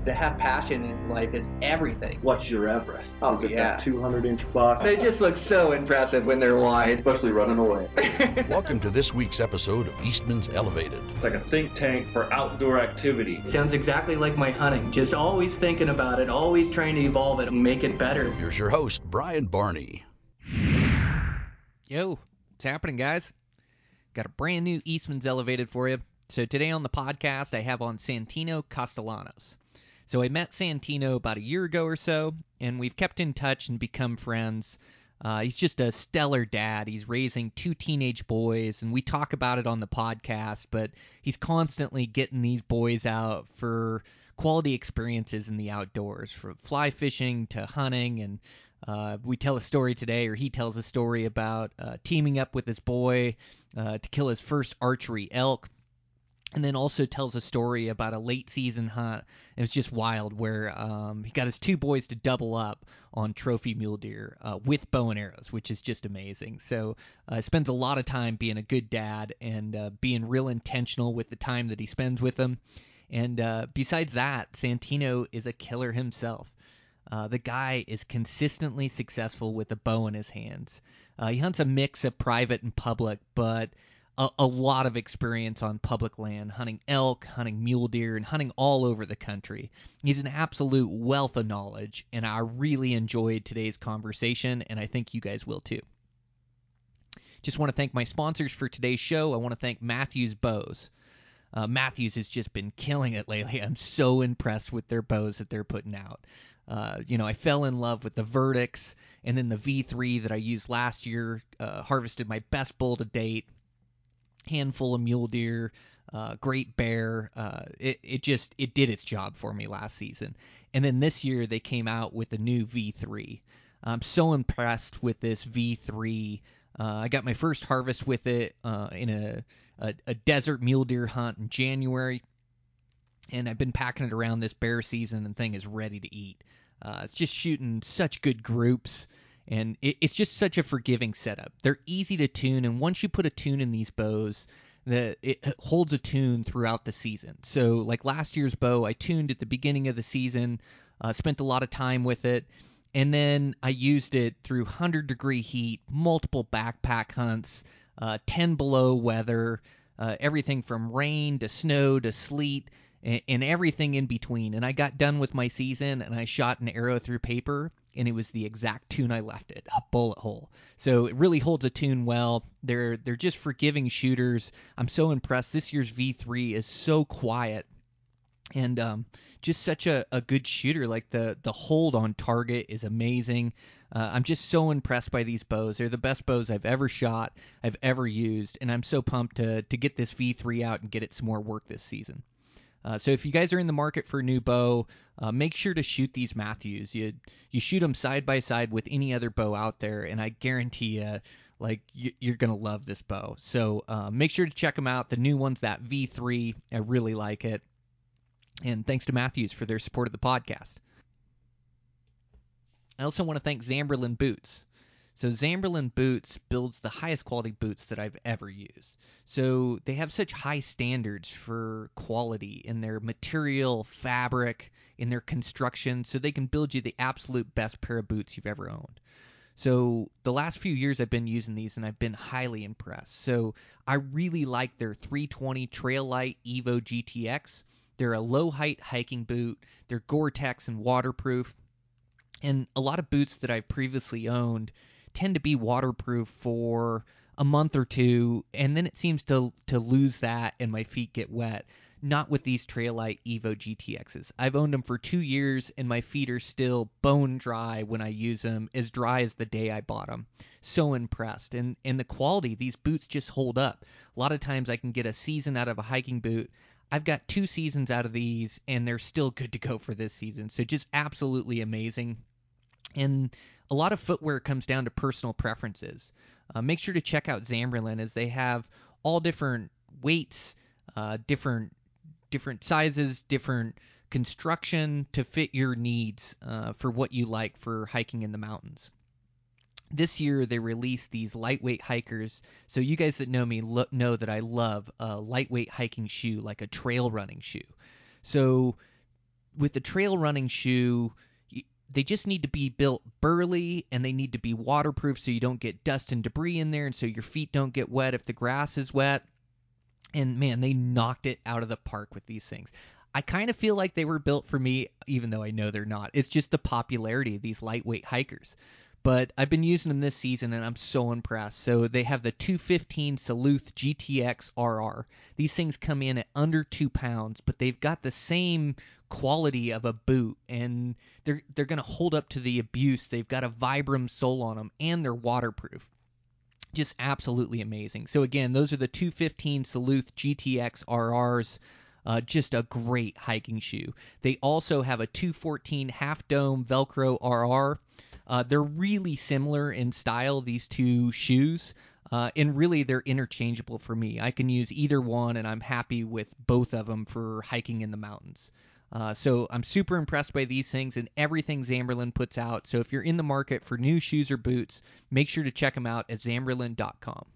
To have passion in life is everything. What's your Everest? Oh, Is it yeah. that 200-inch buck? They just look so impressive when they're wide. Especially running away. Welcome to this week's episode of Eastmans Elevated. It's like a think tank for outdoor activity. Sounds exactly like my hunting. Just always thinking about it, always trying to evolve it and make it better. Here's your host, Brian Barney. Yo, what's happening, guys? Got a brand new Eastmans Elevated for you. So today on the podcast, I have on Santino Castellanos. So I met Santino about a year ago or so, and we've kept in touch and become friends. He's just a stellar dad. He's raising 2 teenage boys, and we talk about it on the podcast, but he's constantly getting these boys out for quality experiences in the outdoors, from fly fishing to hunting. And we tell a story today, or he tells a story about teaming up with his boy to kill his first archery elk. And then also tells a story about a late season hunt. It was just wild, where he got his 2 boys to double up on trophy mule deer with bow and arrows, which is just amazing. So spends a lot of time being a good dad and being real intentional with the time that he spends with them. And besides that, Santino is a killer himself. The guy is consistently successful with a bow in his hands. He hunts a mix of private and public, but a lot of experience on public land, hunting elk, hunting mule deer, and hunting all over the country. He's an absolute wealth of knowledge, and I really enjoyed today's conversation, and I think you guys will too. Just want to thank my sponsors for today's show. I want to thank Matthews Bows. Matthews has just been killing it lately. I'm so impressed with their bows that they're putting out. I fell in love with the Verdicts, and then the V3 that I used last year, harvested my best bull to date. Handful of mule deer, great bear. It did its job for me last season. And then this year they came out with a new V3. I'm so impressed with this V3. I got my first harvest with it in a desert mule deer hunt in January, and I've been packing it around this bear season, and the thing is ready to eat. It's just shooting such good groups. And it's just such a forgiving setup. They're easy to tune, and once you put a tune in these bows, it holds a tune throughout the season. So like last year's bow, I tuned at the beginning of the season, spent a lot of time with it, and then I used it through 100-degree heat, multiple backpack hunts, 10 below weather, everything from rain to snow to sleet, and everything in between. And I got done with my season, and I shot an arrow through paper, and it was the exact tune I left it, a bullet hole. So it really holds a tune well. They're just forgiving shooters. I'm so impressed. This year's V3 is so quiet and just such a good shooter. Like the hold on target is amazing. I'm just so impressed by these bows. They're the best bows I've ever shot, I've ever used, and I'm so pumped to get this V3 out and get it some more work this season. So if you guys are in the market for a new bow, make sure to shoot these Matthews. You shoot them side by side with any other bow out there, and I guarantee you're going to love this bow. So make sure to check them out. The new one's that V3. I really like it. And thanks to Matthews for their support of the podcast. I also want to thank Zamberlan Boots. So Zamberlan Boots builds the highest quality boots that I've ever used. So they have such high standards for quality in their material, fabric, in their construction, so they can build you the absolute best pair of boots you've ever owned. So the last few years I've been using these, and I've been highly impressed. So I really like their 320 Trail Light Evo GTX. They're a low-height hiking boot. They're Gore-Tex and waterproof. And a lot of boots that I previously owned tend to be waterproof for a month or two, and then it seems to lose that and my feet get wet. Not with these Trail Light Evo GTXs. I've owned them for 2 years, and my feet are still bone dry when I use them, as dry as the day I bought them. So impressed. And the quality, these boots just hold up. A lot of times I can get a season out of a hiking boot. I've got 2 seasons out of these, and they're still good to go for this season. So just absolutely amazing. And a lot of footwear comes down to personal preferences. Make sure to check out Zamberlan, as they have all different weights, different sizes, different construction to fit your needs for what you like for hiking in the mountains. This year they released these lightweight hikers. So you guys that know me know that I love a lightweight hiking shoe, like a trail running shoe. So with the trail running shoe, they just need to be built burly, and they need to be waterproof so you don't get dust and debris in there, and so your feet don't get wet if the grass is wet. And man, they knocked it out of the park with these things. I kind of feel like they were built for me, even though I know they're not. It's just the popularity of these lightweight hikers. But I've been using them this season, and I'm so impressed. So they have the 215 Salute GTX RR. These things come in at under 2 pounds, but they've got the same quality of a boot, and they're going to hold up to the abuse. They've got a Vibram sole on them, and they're waterproof. Just absolutely amazing. So again, those are the 215 Salute GTX RRs. Just a great hiking shoe. They also have a 214 Half Dome Velcro RR. They're really similar in style, these two shoes, and really they're interchangeable for me. I can use either one, and I'm happy with both of them for hiking in the mountains. So I'm super impressed by these things and everything Zamberlan puts out. So if you're in the market for new shoes or boots, make sure to check them out at zamberlan.com.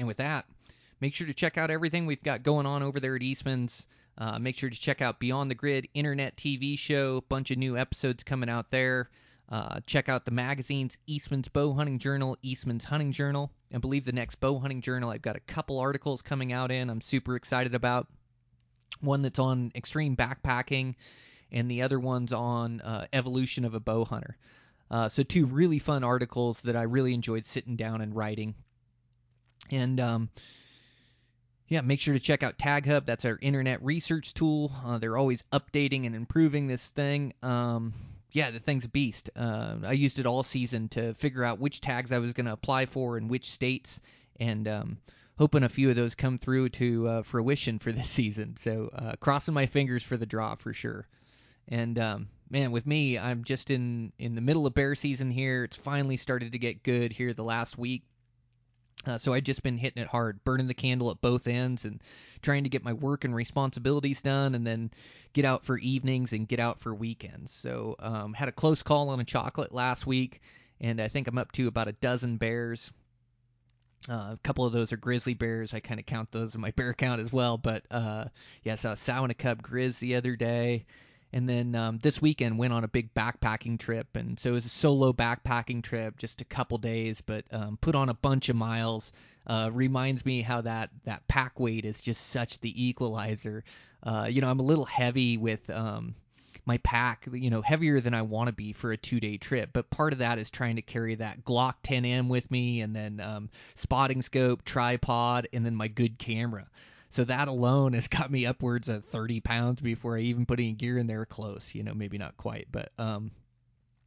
And with that, make sure to check out everything we've got going on over there at Eastmans. Make sure to check out Beyond the Grid Internet TV show. Bunch of new episodes coming out there. Check out the magazines, Eastman's Bow Hunting Journal, Eastman's Hunting Journal. I believe the next Bow Hunting Journal I've got a couple articles coming out in I'm super excited about. One that's on extreme backpacking, and the other one's on evolution of a bow hunter. So two really fun articles that I really enjoyed sitting down and writing. And yeah, make sure to check out Tag Hub. That's our internet research tool. They're always updating and improving this thing. Yeah, the thing's a beast. I used it all season to figure out which tags I was going to apply for in which states, and hoping a few of those come through to fruition for this season. So crossing my fingers for the draw for sure. And man, with me, I'm just in the middle of bear season here. It's finally started to get good here the last week. So I've just been hitting it hard, burning the candle at both ends and trying to get my work and responsibilities done, and then get out for evenings and get out for weekends. So had a close call on a chocolate last week, and I think I'm up to about a dozen bears. A couple of those are grizzly bears. I kind of count those in my bear count as well. But yeah, saw a sow and a cub grizz the other day. And then this weekend went on a big backpacking trip. And so it was a solo backpacking trip, just a couple days, but put on a bunch of miles. Reminds me how that pack weight is just such the equalizer. I'm a little heavy with my pack, heavier than I want to be for a 2-day trip. But part of that is trying to carry that Glock 10M with me, and then spotting scope, tripod, and then my good camera. So that alone has got me upwards of 30 pounds before I even put any gear in there close. Maybe not quite, but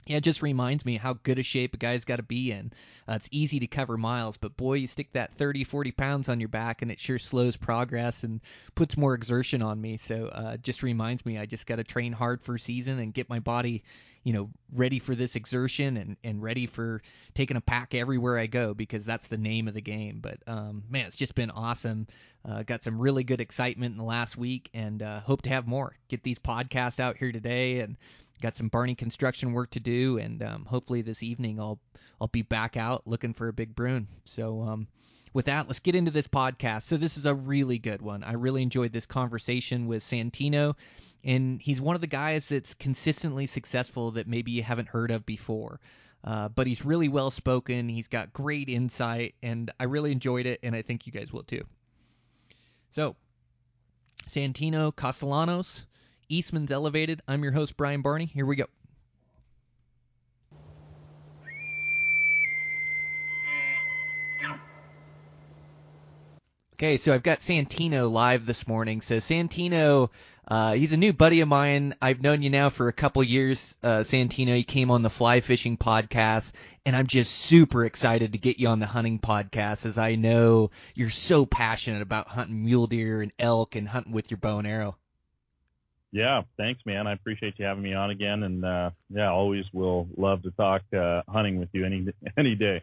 yeah, it just reminds me how good a shape a guy's got to be in. It's easy to cover miles, but boy, you stick that 30, 40 pounds on your back, and it sure slows progress and puts more exertion on me. So it just reminds me I just got to train hard for season and get my body, ready for this exertion and ready for taking a pack everywhere I go, because that's the name of the game. But man, it's just been awesome. Got some really good excitement in the last week, and hope to have more. Get these podcasts out here today, and got some Barney construction work to do, and hopefully this evening I'll be back out looking for a big Bruin. So with that, let's get into this podcast. So this is a really good one. I really enjoyed this conversation with Santino, and he's one of the guys that's consistently successful that maybe you haven't heard of before. But he's really well spoken. He's got great insight, and I really enjoyed it, and I think you guys will too. So, Santino Castellanos, Eastman's Elevated. I'm your host, Brian Barney. Here we go. Okay, so I've got Santino live this morning. So Santino, he's a new buddy of mine. I've known you now for a couple years, Santino. You came on the Fly Fishing podcast, and I'm just super excited to get you on the hunting podcast, as I know you're so passionate about hunting mule deer and elk and hunting with your bow and arrow. Yeah, thanks, man. I appreciate you having me on again, and yeah, always will love to talk hunting with you any day.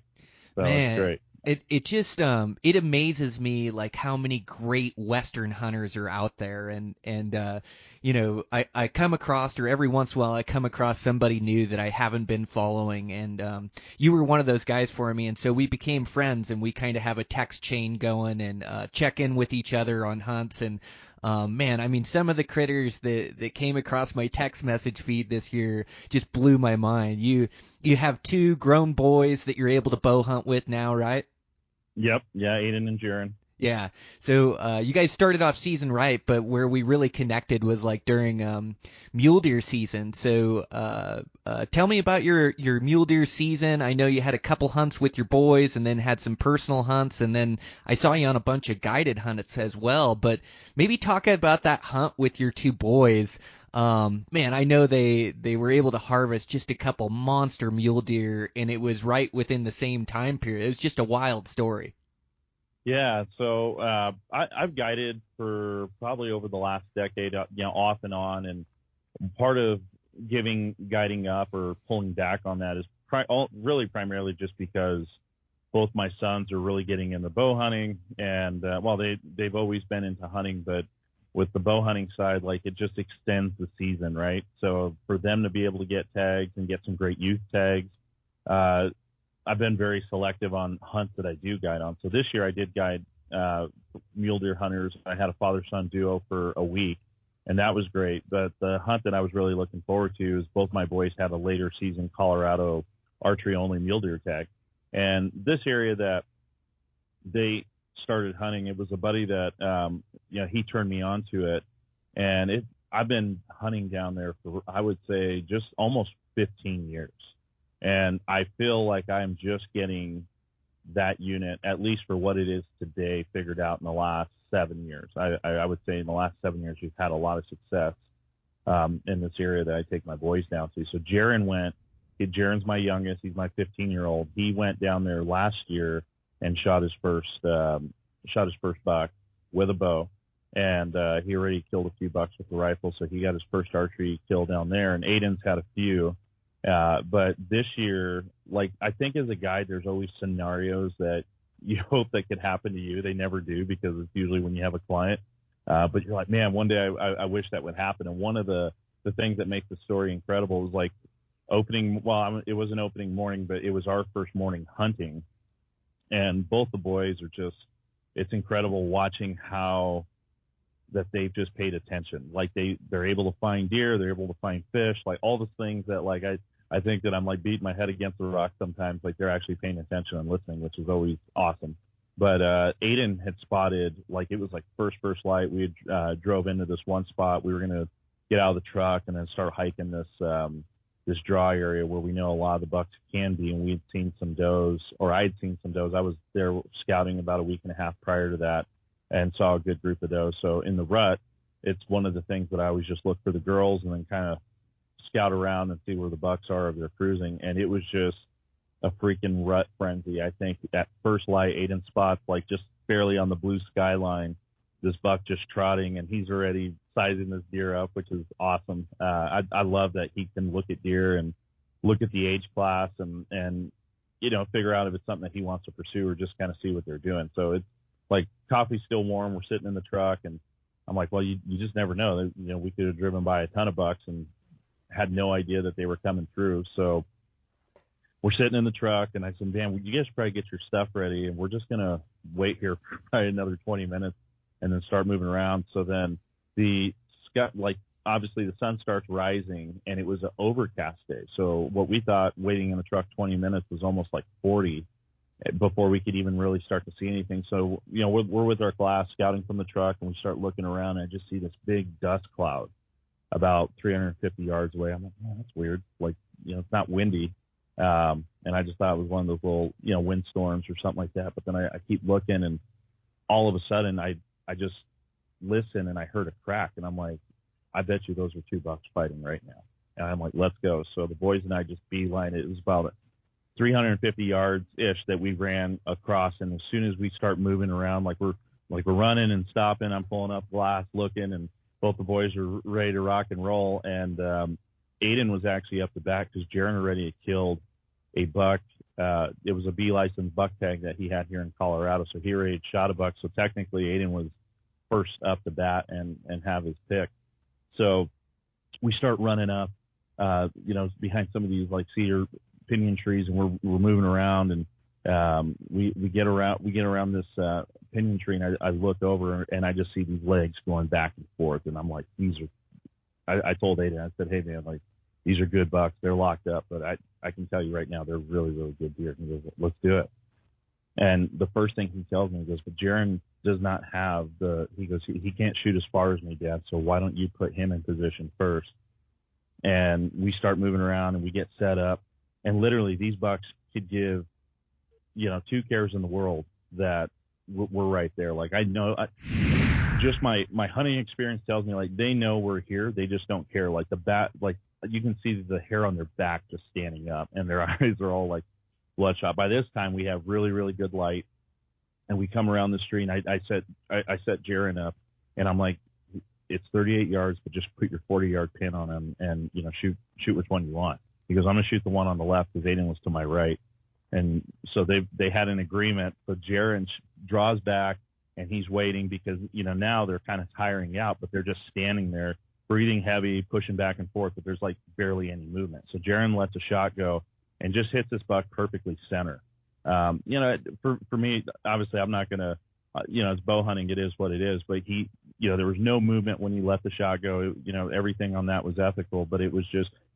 So Man, it's great. It just it amazes me like how many great Western hunters are out there, and I come across, or every once in a while I come across somebody new that I haven't been following, and you were one of those guys for me, and so we became friends, and we kind of have a text chain going and check in with each other on hunts, and Man, I mean, some of the critters that came across my text message feed this year just blew my mind. You have two grown boys that you're able to bow hunt with now, right? Yep. Yeah. Aiden and Jaron. Yeah. So you guys started off season right, but where we really connected was like during mule deer season. So tell me about your mule deer season. I know you had a couple hunts with your boys, and then had some personal hunts, and then I saw you on a bunch of guided hunts as well. But maybe talk about that hunt with your two boys. Man, I know they were able to harvest just a couple monster mule deer, and it was right within the same time period. It was just a wild story. Yeah, so I've guided for probably over the last decade, off and on, and part of guiding up or pulling back on that is really primarily just because both my sons are really getting into bow hunting, and they've always been into hunting, but with the bow hunting side, like, it just extends the season, right? So for them to be able to get tags and get some great youth tags, I've been very selective on hunts that I do guide on. So this year I did guide mule deer hunters. I had a father-son duo for a week, and that was great. But the hunt that I was really looking forward to is both my boys had a later season Colorado archery-only mule deer tag. And this area that they started hunting, it was a buddy that, he turned me on to it. And I've been hunting down there for, I would say, just almost 15 years. And I feel like I'm just getting that unit, at least for what it is today, figured out in the last 7 years. I would say in the last 7 years, we've had a lot of success in this area that I take my boys down to. So Jaron's my youngest. He's my 15-year-old. He went down there last year and shot his first buck with a bow. And he already killed a few bucks with the rifle, so he got his first archery kill down there. And Aiden's had a few. But this year, like, I think as a guide, there's always scenarios that you hope that could happen to you. They never do, because it's usually when you have a client. But you're like, man, one day I wish that would happen. And one of the things that makes the story incredible was, like, it wasn't opening morning, but it was our first morning hunting. And both the boys it's incredible watching how that they've just paid attention. Like, they're able to find deer, they're able to find fish, like all the things that, like, I think that I'm like beating my head against the rock sometimes. Like, they're actually paying attention and listening, which is always awesome. But Aiden had spotted, like, it was like first light. We had drove into this one spot. We were going to get out of the truck and then start hiking this draw area where we know a lot of the bucks can be. And we'd seen some does, or I'd seen some does. I was there scouting about a week and a half prior to that and saw a good group of does. So in the rut, it's one of the things that I always just look for the girls and then kind of scout around and see where the bucks are if they're cruising. And it was just a freaking rut frenzy. I think at first light, Aiden spots, like, just barely on the blue skyline, this buck just trotting, and he's already sizing this deer up, which is awesome. I love that he can look at deer and look at the age class and figure out if it's something that he wants to pursue or just kind of see what they're doing. So it's like, coffee's still warm. We're sitting in the truck, and I'm like, well, you just never know. We could have driven by a ton of bucks and had no idea that they were coming through. So we're sitting in the truck, and I said, man, you guys should probably get your stuff ready, and we're just going to wait here for probably another 20 minutes and then start moving around. So then obviously the sun starts rising, and it was an overcast day. So what we thought waiting in the truck 20 minutes was almost like 40 before we could even really start to see anything. So, we're with our class scouting from the truck, and we start looking around, and I just see this big dust cloud about 350 yards away. I'm like, man, that's weird. Like, it's not windy. And I just thought it was one of those little, windstorms or something like that. But then I keep looking, and all of a sudden I just listen, and I heard a crack, and I'm like, I bet you those are two bucks fighting right now. And I'm like, let's go. So the boys and I just beeline it. It was about 350 yards ish that we ran across. And as soon as we start moving around, like we're running and stopping, I'm pulling up glass, looking, and both the boys are ready to rock and roll. And Aiden was actually up the back because Jaron already had killed a buck. It was a B license buck tag that he had here in Colorado. So he already had shot a buck. So technically Aiden was first up the bat and have his pick. So we start running up, behind some of these like cedar pinyon trees, and we're moving around, and we get around this pinyon tree, and I look over and I just see these legs going back and forth, and I'm like, these are. I told Aiden, I said, hey man, like these are good bucks. They're locked up, but I can tell you right now, they're really, really good deer. And he goes, let's do it. And the first thing he tells me, he goes, but Jaron does not have he goes, he can't shoot as far as me, Dad, so why don't you put him in position first? And we start moving around and we get set up, and literally these bucks could give, 2 cares in the world that we're right there. Like I know, just my hunting experience tells me like they know we're here. They just don't care. Like like you can see the hair on their back just standing up, and their eyes are all like bloodshot. By this time, we have really, really good light, and we come around the street. And I set Jaron up, and I'm like, it's 38 yards, but just put your 40-yard pin on him, and shoot which one you want. He goes, I'm gonna shoot the one on the left because Aiden was to my right, and so they had an agreement. But Jaron draws back, and he's waiting because now they're kind of tiring out, but they're just standing there, breathing heavy, pushing back and forth, but there's like barely any movement. So Jaron lets a shot go and just hits this buck perfectly center. For me, obviously, I'm not gonna, it's bow hunting. It is what it is. But there was no movement when he let the shot go. Everything on that was ethical, but it was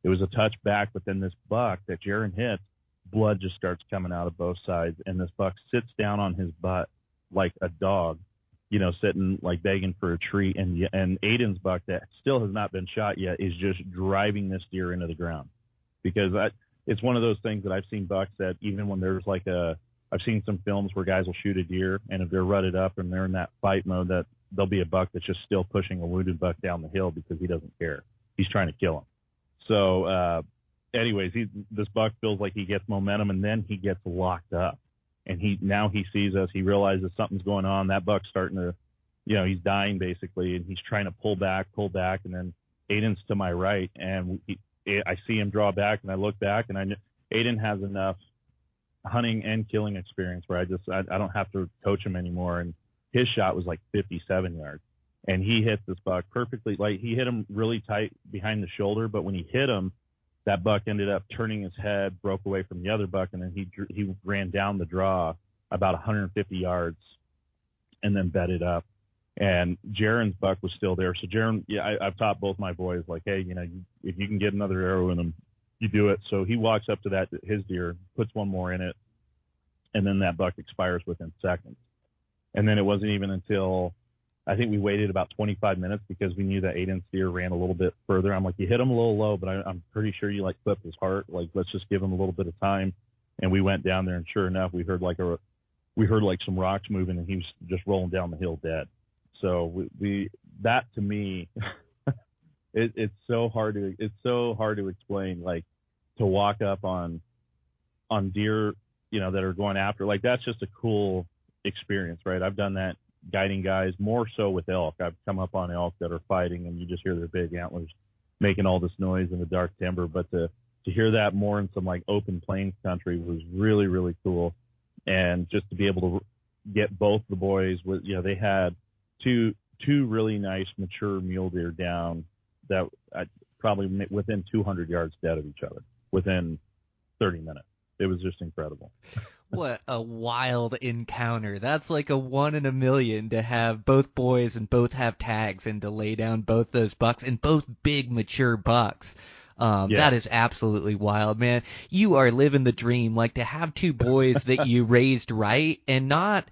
a touch back. But then this buck that Jaron hits, blood just starts coming out of both sides, and this buck sits down on his butt like a dog, sitting like begging for a treat. And Aiden's buck that still has not been shot yet is just driving this deer into the ground, because it's one of those things that I've seen bucks that even when there's I've seen some films where guys will shoot a deer, and if they're rutted up and they're in that fight mode, that there'll be a buck that's just still pushing a wounded buck down the hill because he doesn't care. He's trying to kill him. So, anyways, this buck feels like he gets momentum, and then he gets locked up, and now he sees us. He realizes something's going on. That buck's starting to, he's dying basically, and he's trying to pull back, and then Aiden's to my right, and I see him draw back, and I look back, and Aiden has enough hunting and killing experience where I don't have to coach him anymore. And his shot was like 57 yards, and he hit this buck perfectly. Like he hit him really tight behind the shoulder, but when he hit him, that buck ended up turning his head, broke away from the other buck, and then he ran down the draw about 150 yards and then bedded up. And Jaron's buck was still there. So Jaron, I've taught both my boys, like, hey, if you can get another arrow in him, you do it. So he walks up to his deer, puts one more in it, and then that buck expires within seconds. And then it wasn't even until I think we waited about 25 minutes because we knew that Aiden's deer ran a little bit further. I'm like, you hit him a little low, but I'm pretty sure you clipped his heart. Like, let's just give him a little bit of time. And we went down there, and sure enough, we heard some rocks moving, and he was just rolling down the hill dead. So that to me, it's so hard to explain, like to walk up on deer, that are going after, like that's just a cool experience, right? I've done that guiding guys more so with elk. I've come up on elk that are fighting, and you just hear their big antlers making all this noise in the dark timber. But to hear that more in some like open plains country was really, really cool. And just to be able to get both the boys with, they had two really nice mature mule deer down that probably within 200 yards dead of each other within 30 minutes. It was just incredible. What a wild encounter. That's like a 1 in a million to have both boys and both have tags and to lay down both those bucks, and both big mature bucks. That is absolutely wild, man. You are living the dream, like to have two boys that you raised right, and not,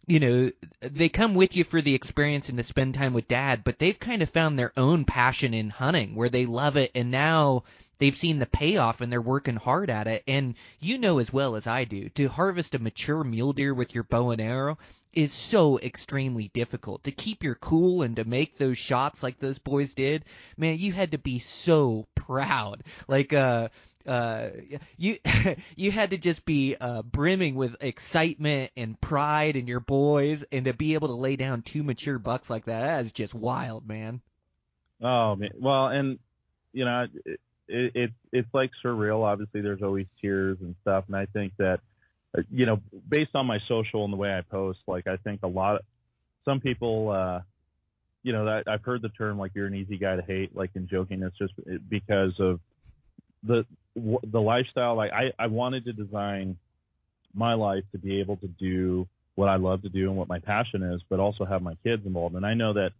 they come with you for the experience and to spend time with dad, but they've kind of found their own passion in hunting where they love it, and now they've seen the payoff and they're working hard at it. And as well as I do, to harvest a mature mule deer with your bow and arrow is so extremely difficult. To keep your cool and to make those shots like those boys did, man, you had to be so proud. Like, you had to just be brimming with excitement and pride in your boys, and to be able to lay down two mature bucks like that is just wild, man. Oh man, well, and it's like surreal. Obviously, there's always tears and stuff, and I think that based on my social and the way I post, like I think some people, that I've heard the term like you're an easy guy to hate, like in joking. It's just because of the lifestyle. Like I wanted to design my life to be able to do what I love to do and what my passion is, but also have my kids involved. And I know that,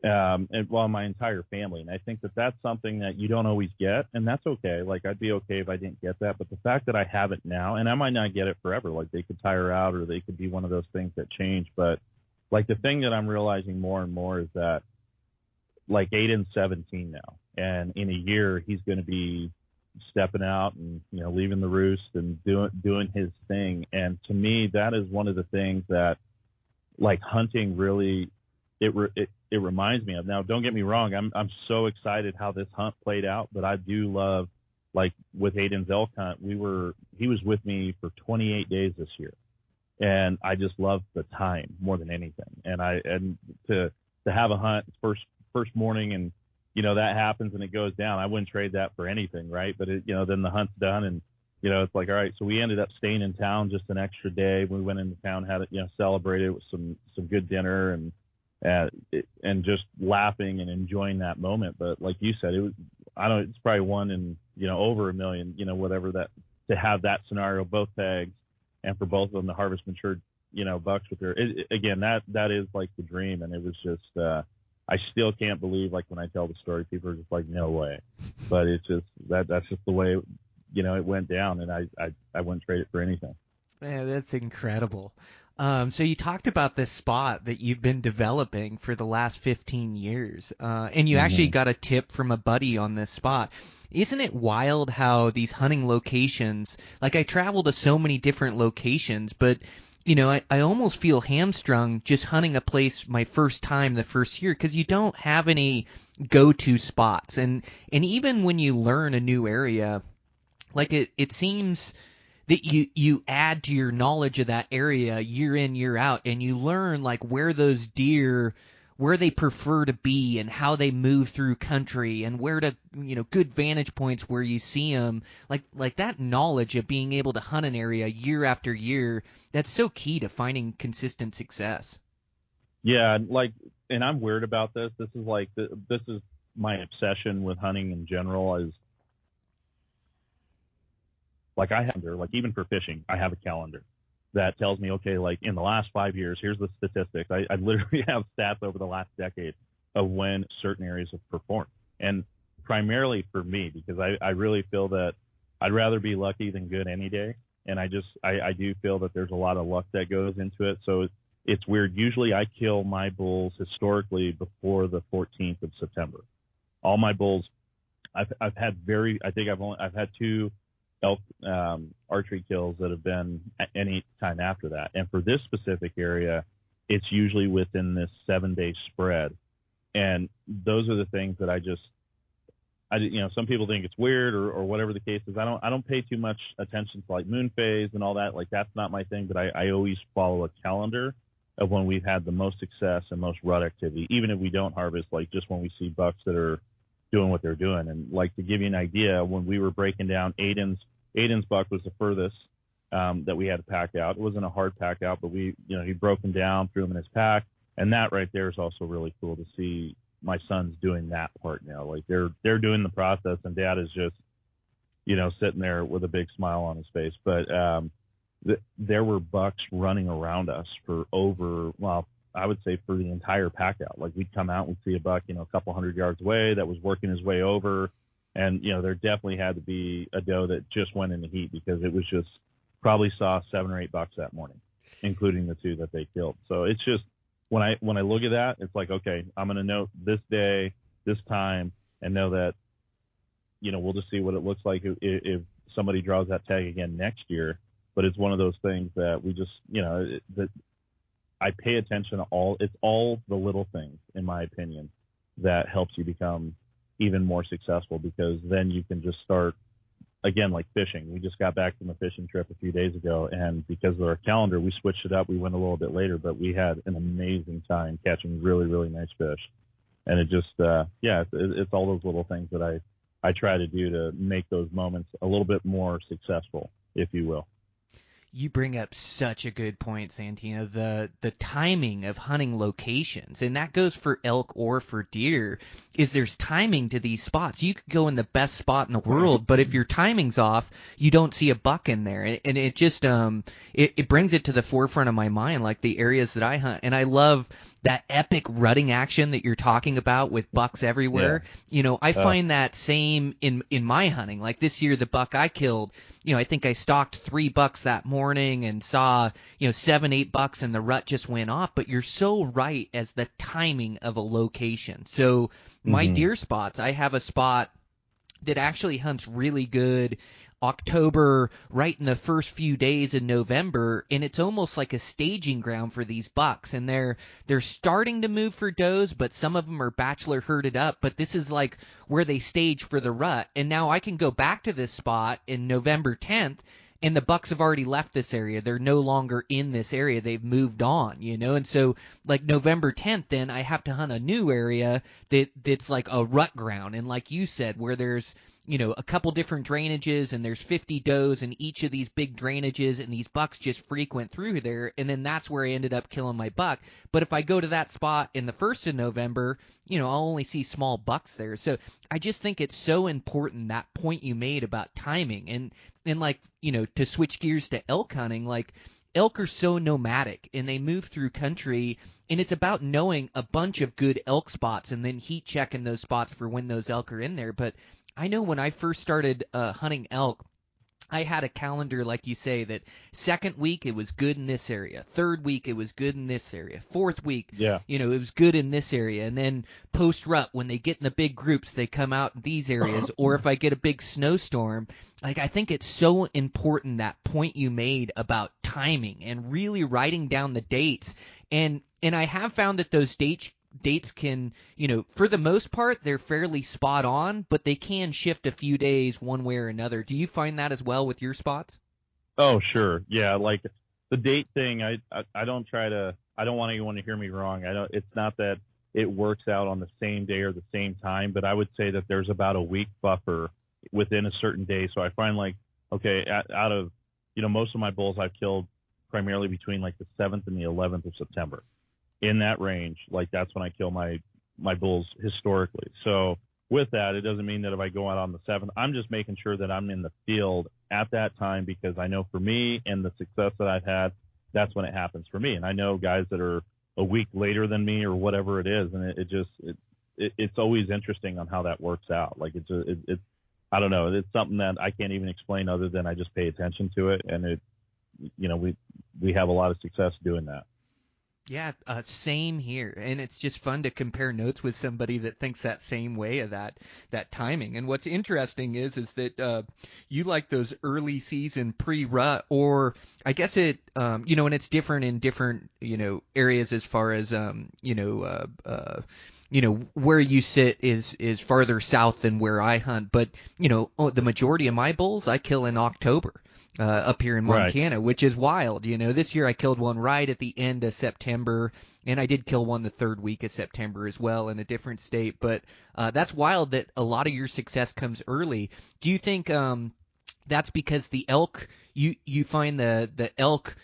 my entire family. And I think that that's something that you don't always get, and that's okay. Like, I'd be okay if I didn't get that. But the fact that I have it now, and I might not get it forever, like they could tire out or they could be one of those things that change. But like the thing that I'm realizing more and more is that, like, Aiden's 17 now, and in a year he's going to be stepping out and, you know, leaving the roost and doing his thing. And to me, that is one of the things that, like, hunting really, it reminds me of. Now, don't get me wrong, I'm so excited how this hunt played out, but I do love, like with Aiden's elk hunt, he was with me for 28 days this year, and I just love the time more than anything. And to have a hunt first morning, and, you know, that happens and it goes down, I wouldn't trade that for anything, right? But it, you know, then the hunt's done, and, you know, it's like, all right, so we ended up staying in town just an extra day. We went into town, had it, you know, celebrated with some good dinner, and just laughing and enjoying that moment. But like you said, it's probably one in, you know, over a million, you know, whatever, that to have that scenario, both tags, and for both of them to harvest matured, you know, bucks with again, that is like the dream. And it was just, I still can't believe, like, when I tell the story, people are just like, no way. But it's just, that's just the way, you know, it went down, and I wouldn't trade it for anything. Man, that's incredible. So you talked about this spot that you've been developing for the last 15 years, and you actually got a tip from a buddy on this spot. Isn't it wild how these hunting locations, like, I travel to so many different locations, but, you know, I almost feel hamstrung just hunting a place my first time the first year, because you don't have any go-to spots. And even when you learn a new area, like, it seems that you add to your knowledge of that area year in, year out, and you learn, like, where those deer, where they prefer to be and how they move through country, and where to, you know, good vantage points where you see them. Like that knowledge of being able to hunt an area year after year, that's so key to finding consistent success. Yeah, like, and I'm weird about this. This is like, this is my obsession with hunting in general, is, like, I have, like, even for fishing, I have a calendar that tells me, okay, like, in the last 5 years, here's the statistics. I literally have stats over the last decade of when certain areas have performed. And primarily for me, because I really feel that I'd rather be lucky than good any day. And I do feel that there's a lot of luck that goes into it. So it's weird. Usually I kill my bulls historically before the 14th of September. All my bulls, I've had I've had 2 elk archery kills that have been any time after that. And for this specific area, it's usually within this 7-day spread. And those are the things that you know, some people think it's weird or whatever the case is. I don't pay too much attention to, like, moon phase and all that. Like, that's not my thing, but I always follow a calendar of when we've had the most success and most rut activity, even if we don't harvest, like, just when we see bucks that are doing what they're doing. And, like, to give you an idea, when we were breaking down Aiden's buck was the furthest that we had to pack out. It wasn't a hard pack out, but he broke him down, threw him in his pack, and that right there is also really cool to see my sons doing that part now. Like, they're doing the process, and Dad is just, you know, sitting there with a big smile on his face. But there were bucks running around us for I would say for the entire pack out. Like, we'd come out and we'd see a buck, you know, a couple hundred yards away that was working his way over. And, you know, there definitely had to be a doe that just went in the heat, because it was just, probably saw 7 or 8 bucks that morning, including the 2 that they killed. So it's just, when I look at that, it's like, okay, I'm going to note this day, this time, and know that, you know, we'll just see what it looks like if somebody draws that tag again next year. But it's one of those things that we just, you know, that I pay attention to it's all the little things, in my opinion, that helps you become even more successful, because then you can just start, again, like fishing. We just got back from a fishing trip a few days ago, and because of our calendar, we switched it up. We went a little bit later, but we had an amazing time catching really, really nice fish. And it just, it's all those little things that I try to do to make those moments a little bit more successful, if you will. You bring up such a good point, Santino. The timing of hunting locations, and that goes for elk or for deer, is there's timing to these spots. You could go in the best spot in the world, but if your timing's off, you don't see a buck in there. And it just it brings it to the forefront of my mind, like the areas that I hunt. And I love that epic rutting action that you're talking about with bucks everywhere. I find that same in my hunting. Like this year, the buck I killed, I think I stalked 3 bucks that morning and saw, 7, 8 bucks, and the rut just went off. But you're so right as the timing of a location. So my deer spots, I have a spot that actually hunts really good October, right in the first few days in November, and it's almost like a staging ground for these bucks. And they're starting to move for does, but some of them are bachelor herded up. But this is like where they stage for the rut. And now I can go back to this spot in November 10th, and the bucks have already left this area. They're no longer in this area. They've moved on, And so like November 10th, then I have to hunt a new area that's like a rut ground. And like you said, where there's, a couple different drainages, and there's 50 does in each of these big drainages, and these bucks just frequent through there, and then that's where I ended up killing my buck. But if I go to that spot in the 1st of November, I'll only see small bucks there. So I just think it's so important, that point you made about timing. And like, to switch gears to elk hunting, like elk are so nomadic, and they move through country, and it's about knowing a bunch of good elk spots and then heat checking those spots for when those elk are in there. But I know when I first started hunting elk, I had a calendar, like you say, that 2nd week it was good in this area, 3rd week it was good in this area, 4th week, it was good in this area, and then post-rut, when they get in the big groups, they come out in these areas. Or if I get a big snowstorm, like I think it's so important, that point you made about timing and really writing down the dates. And I have found that those dates can, for the most part, they're fairly spot on, but they can shift a few days one way or another. Do you find that as well with your spots? Oh, sure. Yeah. Like the date thing, I don't want anyone to hear me wrong. It's not that it works out on the same day or the same time, but I would say that there's about a week buffer within a certain day. So I find like, okay, out of, most of my bulls I've killed primarily between like the 7th and the 11th of September. In that range, like that's when I kill my bulls historically. So with that, it doesn't mean that if I go out on the 7th, I'm just making sure that I'm in the field at that time, because I know for me and the success that I've had, that's when it happens for me. And I know guys that are a week later than me or whatever it is, and it's always interesting on how that works out. Like it's I don't know, it's something that I can't even explain other than I just pay attention to it, and we have a lot of success doing that. Yeah, same here. And it's just fun to compare notes with somebody that thinks that same way of that timing. And what's interesting is that you like those early season pre-rut, or I guess it, and it's different in different, areas as far as, where you sit is farther south than where I hunt. But, the majority of my bulls I kill in October. Up here in Montana, right, which is wild. This year I killed one right at the end of September, and I did kill one the 3rd week of September as well in a different state. But that's wild that a lot of your success comes early. Do you think that's because the elk, you find the elk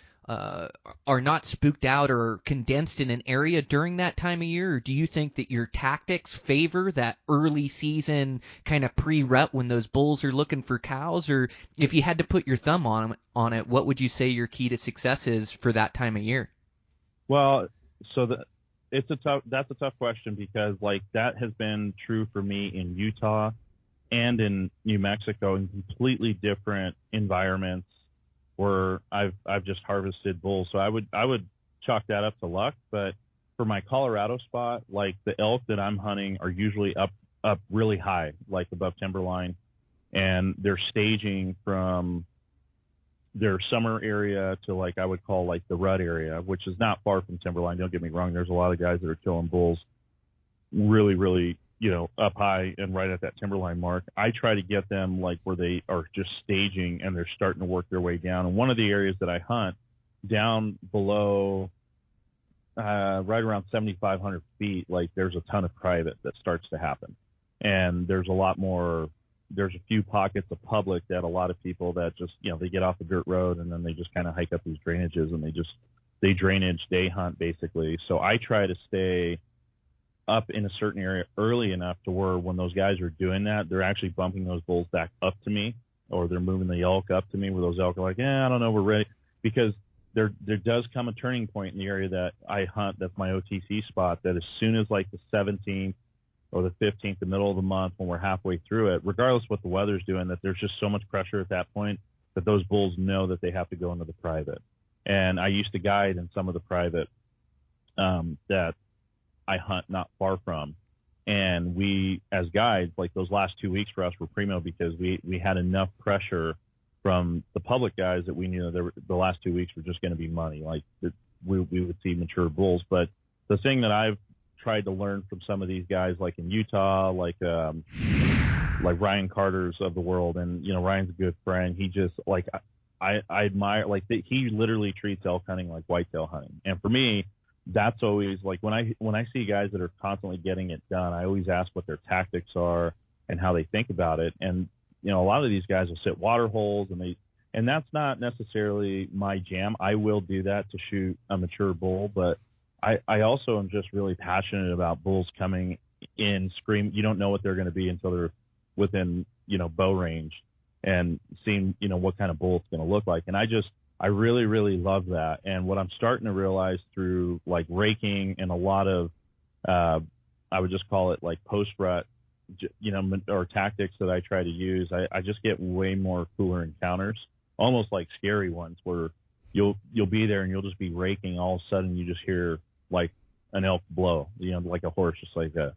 are not spooked out or condensed in an area during that time of year? Or do you think that your tactics favor that early season kind of pre-rut when those bulls are looking for cows? Or if you had to put your thumb on it, what would you say your key to success is for that time of year? Well, so that's a tough question, because like that has been true for me in Utah and in New Mexico, in completely different environments where I've just harvested bulls. So I would chalk that up to luck. But for my Colorado spot, like the elk that I'm hunting are usually up really high, like above timberline, and they're staging from their summer area to like I would call like the rut area, which is not far from timberline. Don't get me wrong. There's a lot of guys that are killing bulls really, really, up high and right at that timberline mark. I try to get them like where they are just staging and they're starting to work their way down. And one of the areas that I hunt down below, right around 7,500 feet, like there's a ton of private that starts to happen. And there's a lot more, there's a few pockets of public that a lot of people that just, they get off the dirt road and then they just kind of hike up these drainages and they drainage day hunt basically. So I try to stay up in a certain area early enough to where when those guys are doing that, they're actually bumping those bulls back up to me, or they're moving the elk up to me where those elk are like, I don't know, we're ready. Because there does come a turning point in the area that I hunt, that's my OTC spot, that as soon as like the 17th or the 15th, the middle of the month, when we're halfway through it, regardless of what the weather's doing, that there's just so much pressure at that point that those bulls know that they have to go into the private. And I used to guide in some of the private that I hunt not far from. And we, as guides, like those last 2 weeks for us were primo, because we had enough pressure from the public guys that we knew that the last 2 weeks were just going to be money. Like we would see mature bulls. But the thing that I've tried to learn from some of these guys, like in Utah, like Ryan Carter's of the world, and Ryan's a good friend. He just like I admire, like he literally treats elk hunting like whitetail hunting. And for me, that's always like when I see guys that are constantly getting it done, I always ask what their tactics are and how they think about it. And a lot of these guys will sit water holes, and that's not necessarily my jam. I will do that to shoot a mature bull, but I also am just really passionate about bulls coming in, scream. You don't know what they're going to be until they're within, bow range, and seeing, what kind of bull it's going to look like. And I really, really love that. And what I'm starting to realize through like raking and a lot of, I would just call it like post rut, or tactics that I try to use, I just get way more cooler encounters, almost like scary ones, where you'll be there and you'll just be raking. All of a sudden you just hear like an elk blow, like a horse, just like a,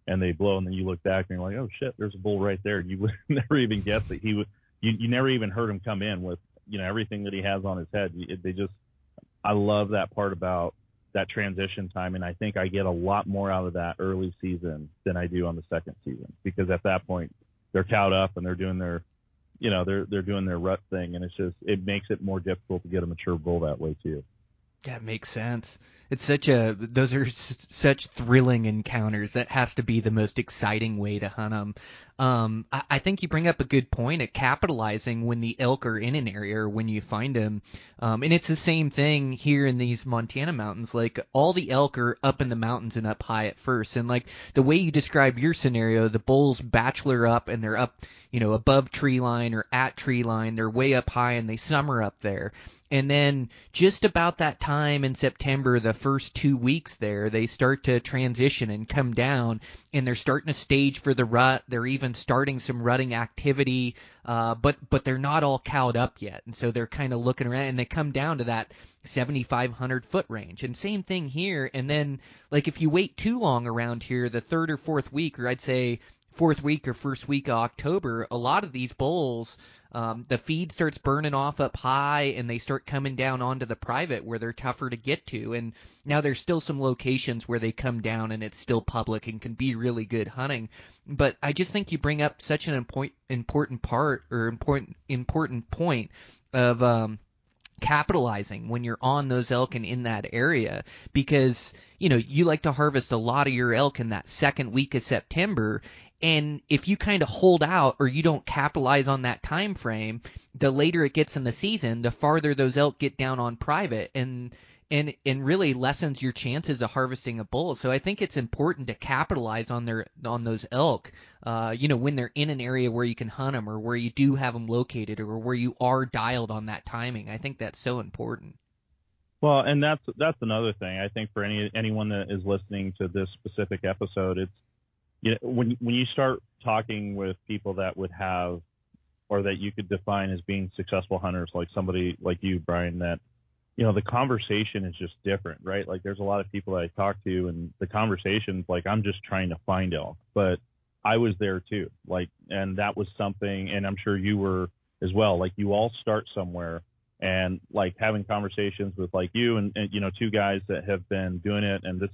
and they blow, and then you look back and you're like, oh shit, there's a bull right there. You would never even guess that he would, you never even heard him come in with, everything that he has on his head. I love that part about that transition time. And I think I get a lot more out of that early season than I do on the second season, because at that point they're cowed up and they're doing their, they're doing their rut thing. And it makes it more difficult to get a mature bull that way too. That makes sense. It's those are such thrilling encounters. That has to be the most exciting way to hunt them. I think you bring up a good point at capitalizing when the elk are in an area or when you find them. And it's the same thing here in these Montana mountains. Like all the elk are up in the mountains and up high at first. And like the way you describe your scenario, the bulls bachelor up and they're up, above tree line or at tree line. They're way up high and they summer up there. And then just about that time in September, the first 2 weeks there, they start to transition and come down, and they're starting to stage for the rut. They're even starting some rutting activity, but they're not all cowed up yet. And so they're kind of looking around, and they come down to that 7,500 foot range. And same thing here. And then, like, if you wait too long around here, the third or fourth week, or I'd say fourth week or first week of October, a lot of these bulls, the feed starts burning off up high, and they start coming down onto the private where they're tougher to get to. And now there's still some locations where they come down and it's still public and can be really good hunting. But I just think you bring up such an important part, or important point of capitalizing when you're on those elk and in that area, because you like to harvest a lot of your elk in that second week of September. And if you kind of hold out or you don't capitalize on that time frame, the later it gets in the season, the farther those elk get down on private, and really lessens your chances of harvesting a bull. So I think it's important to capitalize on those elk, when they're in an area where you can hunt them, or where you do have them located, or where you are dialed on that timing. I think that's so important. Well, and that's another thing. I think for anyone that is listening to this specific episode, it's, when you start talking with people that would have, or that you could define as being successful hunters, like somebody like you, Brian, that, the conversation is just different, right? Like there's a lot of people that I talk to, and the conversation's like, I'm just trying to find elk. But I was there too. Like, and that was something, and I'm sure you were as well. Like you all start somewhere, and like having conversations with like you and two guys that have been doing it, and this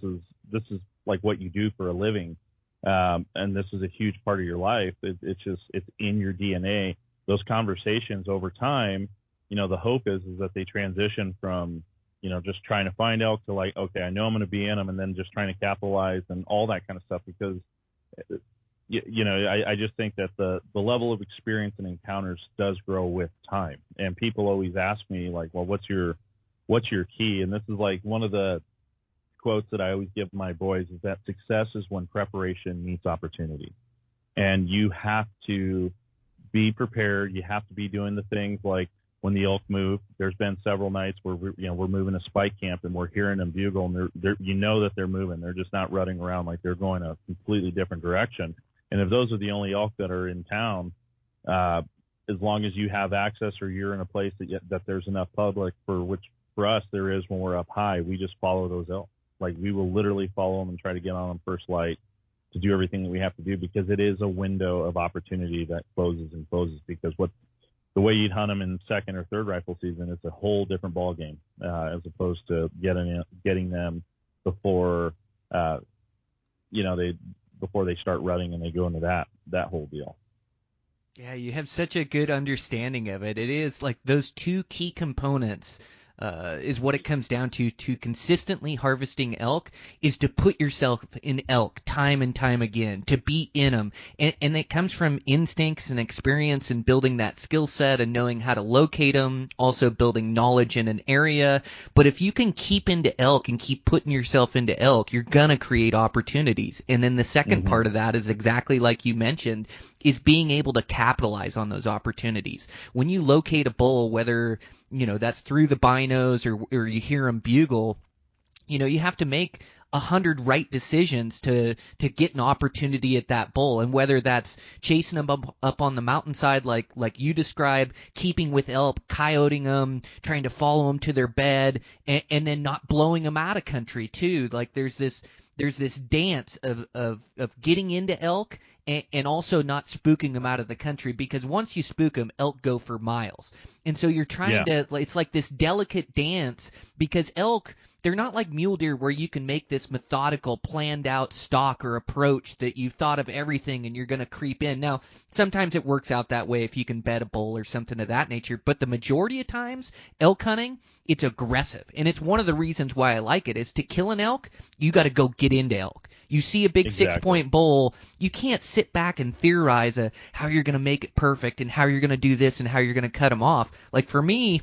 is like what you do for a living. And this is a huge part of your life. It's in your DNA. Those conversations over time, the hope is that they transition from, just trying to find elk to like, okay, I know I'm going to be in them, and then just trying to capitalize and all that kind of stuff. Because I just think that the level of experience and encounters does grow with time. And people always ask me, like, well, what's your key? And this is like one of the quotes that I always give my boys is that success is when preparation meets opportunity. And you have to be prepared. You have to be doing the things like when the elk move. There's been several nights where we're moving a spike camp and we're hearing them bugle, and they're that they're moving. They're just not rutting around like they're going a completely different direction. And if those are the only elk that are in town, as long as you have access or you're in a place that there's enough public, for us there is when we're up high, we just follow those elk. Like, we will literally follow them and try to get on them first light to do everything that we have to do, because it is a window of opportunity that closes and closes. Because the way you'd hunt them in second or third rifle season, it's a whole different ball game, as opposed to getting them before before they start rutting and they go into that whole deal. Yeah, you have such a good understanding of it. It is like those two key components is what it comes down to consistently harvesting elk, is to put yourself in elk time and time again, to be in them. And it comes from instincts and experience and building that skill set and knowing how to locate them, also building knowledge in an area. But if you can keep into elk and keep putting yourself into elk, you're going to create opportunities. And then the second part of that is exactly like you mentioned, is being able to capitalize on those opportunities. When you locate a bull, whether that's through the binos or you hear them bugle, you have to make 100 right decisions to get an opportunity at that bull. And whether that's chasing them up on the mountainside like you described, keeping with elk, coyoting them, trying to follow them to their bed, and then not blowing them out of country too. Like there's this dance of getting into elk and also not spooking them out of the country, because once you spook them, elk go for miles. And so you're trying to, it's like this delicate dance, because elk, they're not like mule deer where you can make this methodical, planned out stalk or approach that you've thought of everything and you're going to creep in. Now, sometimes it works out that way if you can bed a bull or something of that nature, but the majority of times, elk hunting, it's aggressive. And it's one of the reasons why I like it, is to kill an elk, you got to go get into elk. You see a big 6-point bull, you can't sit back and theorize how you're going to make it perfect and how you're going to do this and how you're going to cut them off. Like for me,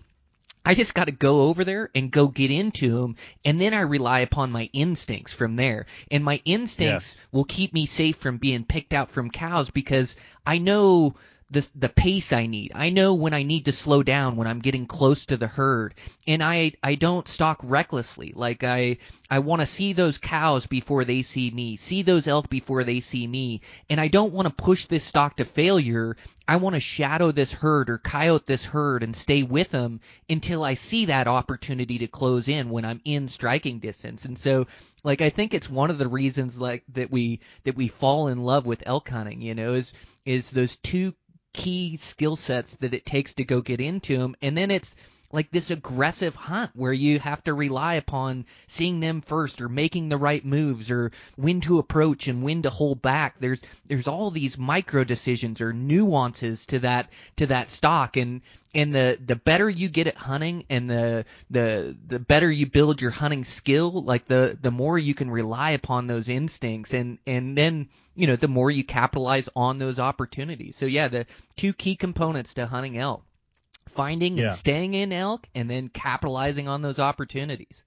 I just got to go over there and go get into them, and then I rely upon my instincts from there. And my instincts will keep me safe from being picked out from cows, because I know the pace I need. I know when I need to slow down when I'm getting close to the herd. And I don't stalk recklessly. Like I want to see those cows before they see me, see those elk before they see me. And I don't want to push this stalk to failure. I want to shadow this herd or coyote this herd and stay with them until I see that opportunity to close in when I'm in striking distance. And so, like, I think it's one of the reasons like that we fall in love with elk hunting, is those two key skill sets that it takes to go get into them. And then it's like this aggressive hunt where you have to rely upon seeing them first or making the right moves or when to approach and when to hold back. There's all these micro decisions or nuances to that stock, and the better you get at hunting and the better you build your hunting skill, like the more you can rely upon those instincts, and then the more you capitalize on those opportunities. So yeah, the two key components to hunting elk: finding and staying in elk, and then capitalizing on those opportunities.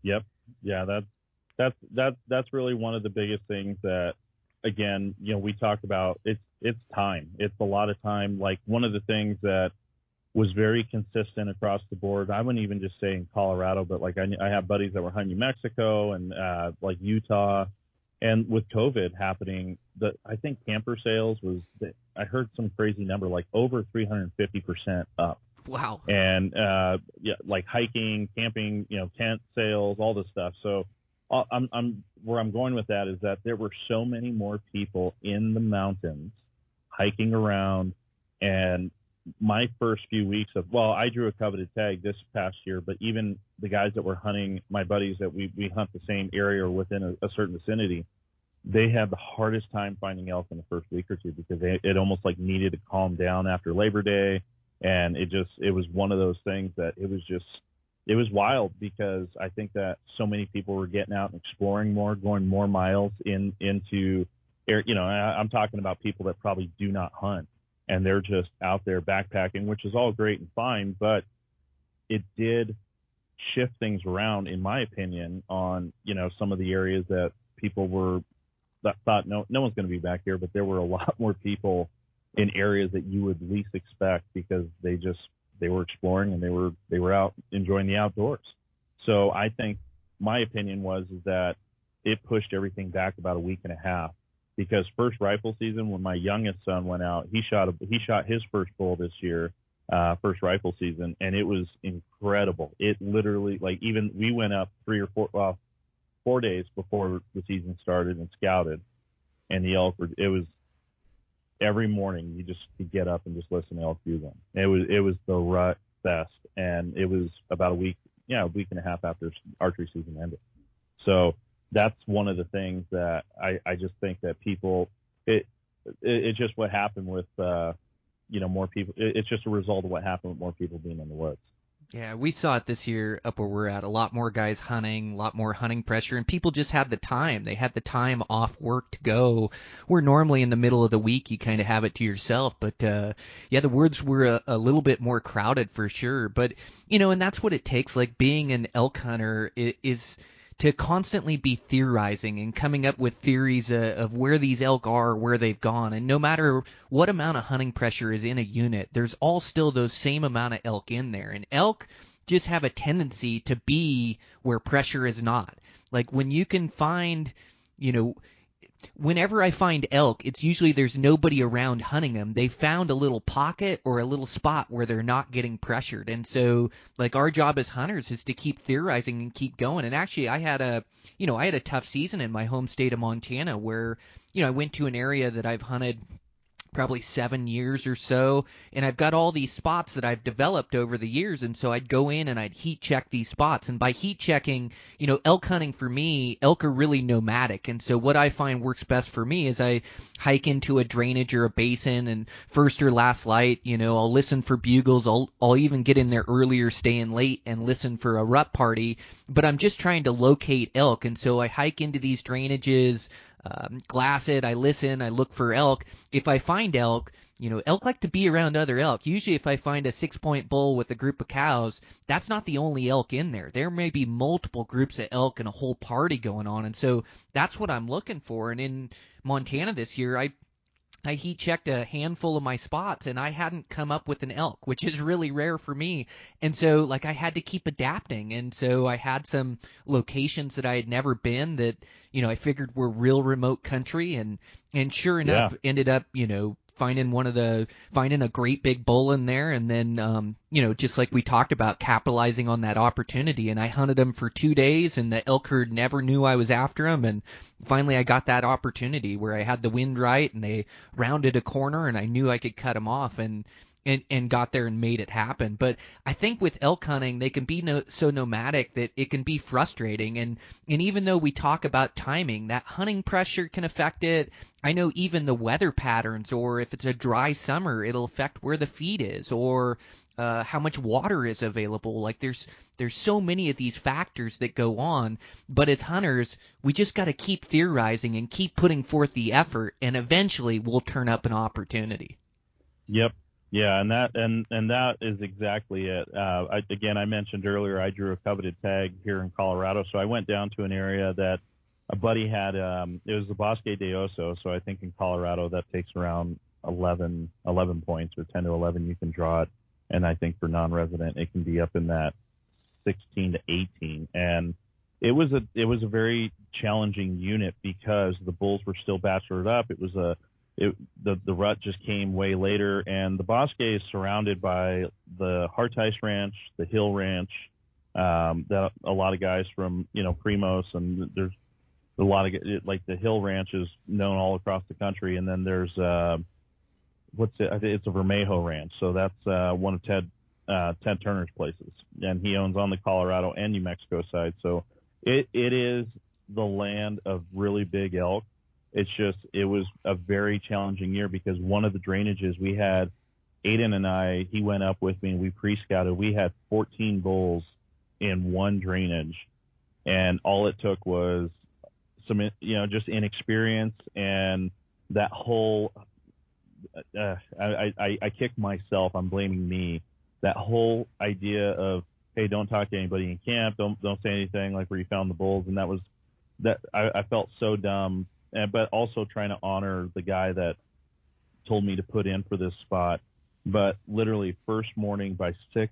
Yep. Yeah, that's really one of the biggest things that, again, we talked about. It's time. It's a lot of time. Like, one of the things that was very consistent across the board, I wouldn't even just say in Colorado, but like I have buddies that were hunting New Mexico and like Utah. And with COVID happening, I think camper sales I heard some crazy number, like over 350% up. Wow. And like hiking, camping, tent sales, all this stuff. So where I'm going with that is that there were so many more people in the mountains hiking around. And my first few weeks I drew a coveted tag this past year, but even the guys that were hunting, my buddies that we hunt the same area or within a certain vicinity, they had the hardest time finding elk in the first week or two, because it almost like needed to calm down after Labor Day. And it was one of those things that it was wild, because I think that so many people were getting out and exploring more, going more miles into I'm talking about people that probably do not hunt, and they're just out there backpacking, which is all great and fine, but it did shift things around, in my opinion, on, some of the areas that people thought no one's going to be back here, but there were a lot more people in areas that you would least expect because they were exploring and they were out enjoying the outdoors. So I think my opinion is that it pushed everything back about a week and a half, because first rifle season, when my youngest son went out, he shot his first bull this year, first rifle season, and it was incredible. It literally, even we went up 4 days before the season started and scouted, and the elk it was every morning you just could get up and just listen to elk bugling. It was the rut fest, and it was about a week and a half after archery season ended. So that's one of the things that I just think that people, it's just what happened with, more people. It's just a result of what happened with more people being in the woods. Yeah, we saw it this year up where we're at. A lot more guys hunting, a lot more hunting pressure, and people just had the time. They had the time off work to go. Where normally in the middle of the week you kind of have it to yourself. But the woods were a little bit more crowded for sure. But, and that's what it takes. Like, being an elk hunter is to constantly be theorizing and coming up with theories of where these elk are, where they've gone. And no matter what amount of hunting pressure is in a unit, there's all still those same amount of elk in there. And elk just have a tendency to be where pressure is not. Like, when you can find, whenever I find elk, it's usually there's nobody around hunting them. They found a little pocket or a little spot where they're not getting pressured. And so, our job as hunters is to keep theorizing and keep going. And actually, I had a tough season in my home state of Montana where, I went to an area that I've hunted probably 7 years or so, and I've got all these spots that I've developed over the years, and so I'd go in and I'd heat check these spots. And by heat checking, elk hunting, for me, elk are really nomadic, and so what I find works best for me is I hike into a drainage or a basin, and first or last light, I'll listen for bugles. I'll even get in there earlier, stay in late, and listen for a rut party, but I'm just trying to locate elk. And so I hike into these drainages, glass it, I listen, I look for elk. If I find elk, elk like to be around other elk. Usually if I find a 6-point bull with a group of cows, that's not the only elk in there. There may be multiple groups of elk and a whole party going on. And so that's what I'm looking for. And in Montana this year, I heat checked a handful of my spots, and I hadn't come up with an elk, which is really rare for me. And so, I had to keep adapting. And so I had some locations that I had never been that, I figured were real remote country, and sure enough, ended up, finding a great big bull in there, and then just like we talked about, capitalizing on that opportunity. And I hunted them for 2 days, and the elk herd never knew I was after them. And finally I got that opportunity where I had the wind right, and they rounded a corner, and I knew I could cut them off, and got there and made it happen. But I think with elk hunting, they can be so nomadic that it can be frustrating. And even though we talk about timing, that hunting pressure can affect it. I know even the weather patterns, or if it's a dry summer, it'll affect where the feed is, or how much water is available. There's so many of these factors that go on. But as hunters, we just got to keep theorizing and keep putting forth the effort, and eventually we'll turn up an opportunity. Yep. Yeah, and that is exactly it. I mentioned earlier I drew a coveted tag here in Colorado, so I went down to an area that a buddy had. It was the Bosque de Oso, so I think in Colorado that takes around 11 points, or 10 to 11 you can draw it, and I think for non-resident it can be up in that 16 to 18. And it was a very challenging unit because the bulls were still bachelored up. The rut just came way later, and the Bosque is surrounded by the Hartice Ranch, the Hill Ranch, that a lot of guys from, Primos, and there's a lot of, the Hill Ranch is known all across the country. And then there's, I think it's a Vermejo Ranch. So that's one of Ted Turner's places, and he owns on the Colorado and New Mexico side. So it is the land of really big elk. It was a very challenging year because one of the drainages we had, Aiden and I, he went up with me and we pre-scouted. We had 14 bulls in one drainage, and all it took was some, just inexperience, and that whole, I kick myself. I'm blaming me. That whole idea of, hey, don't talk to anybody in camp. Don't say anything, like where you found the bulls. And I felt so dumb, but also trying to honor the guy that told me to put in for this spot. But literally first morning by 6, I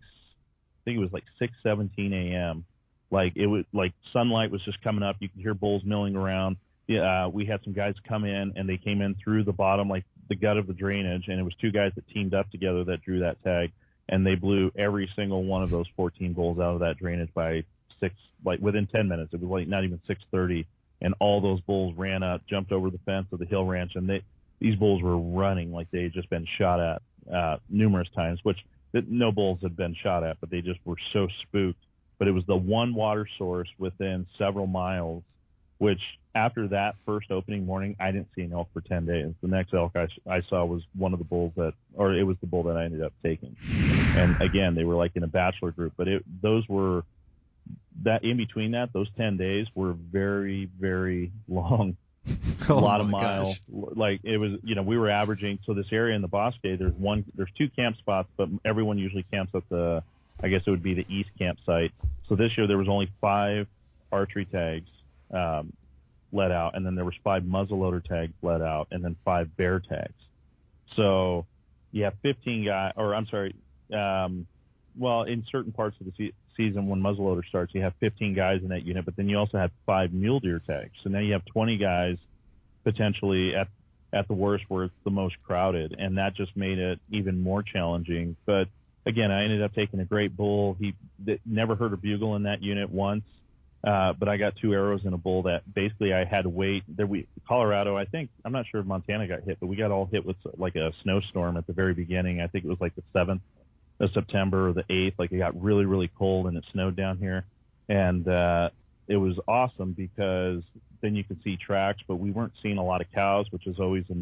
think it was like 6:17 a.m. Like it was like sunlight was just coming up. You could hear bulls milling around. Yeah, we had some guys come in, and they came in through the bottom, like the gut of the drainage, and it was 2 guys that teamed up together that drew that tag, and they blew every single one of those 14 bulls out of that drainage by 6, like within 10 minutes. It was like not even 6:30, and all those bulls ran up, jumped over the fence of the hill ranch, and these bulls were running like they had just been shot at numerous times, which no bulls had been shot at, but they just were so spooked. But it was the one water source within several miles, which after that first opening morning, I didn't see an elk for 10 days. The next elk I saw was one of the bulls or it was the bull that I ended up taking. And again, they were like in a bachelor group, but those were that in between that, those 10 days were very, very long. A lot of miles. Like it was, we were averaging. So this area in the Bosque, there's 2 camp spots, but everyone usually camps at I guess it would be the east campsite. So this year there was only 5 archery tags let out, and then there was 5 muzzleloader tags let out, and then 5 bear tags. So you have 15 guys, or I'm sorry, well, in certain parts of the season when muzzleloader starts, you have 15 guys in that unit, but then you also have 5 mule deer tags. So now you have 20 guys potentially at the worst where it's the most crowded, and that just made it even more challenging. But again, I ended up taking a great bull. He never heard a bugle in that unit once, but I got 2 arrows in a bull that basically I had to wait. Colorado, I'm not sure if Montana got hit, but we got all hit with like a snowstorm at the very beginning. I think it was like the 7th of September or the 8th. Like it got really, really cold and it snowed down here. And it was awesome because then you could see tracks, but we weren't seeing a lot of cows, which is always a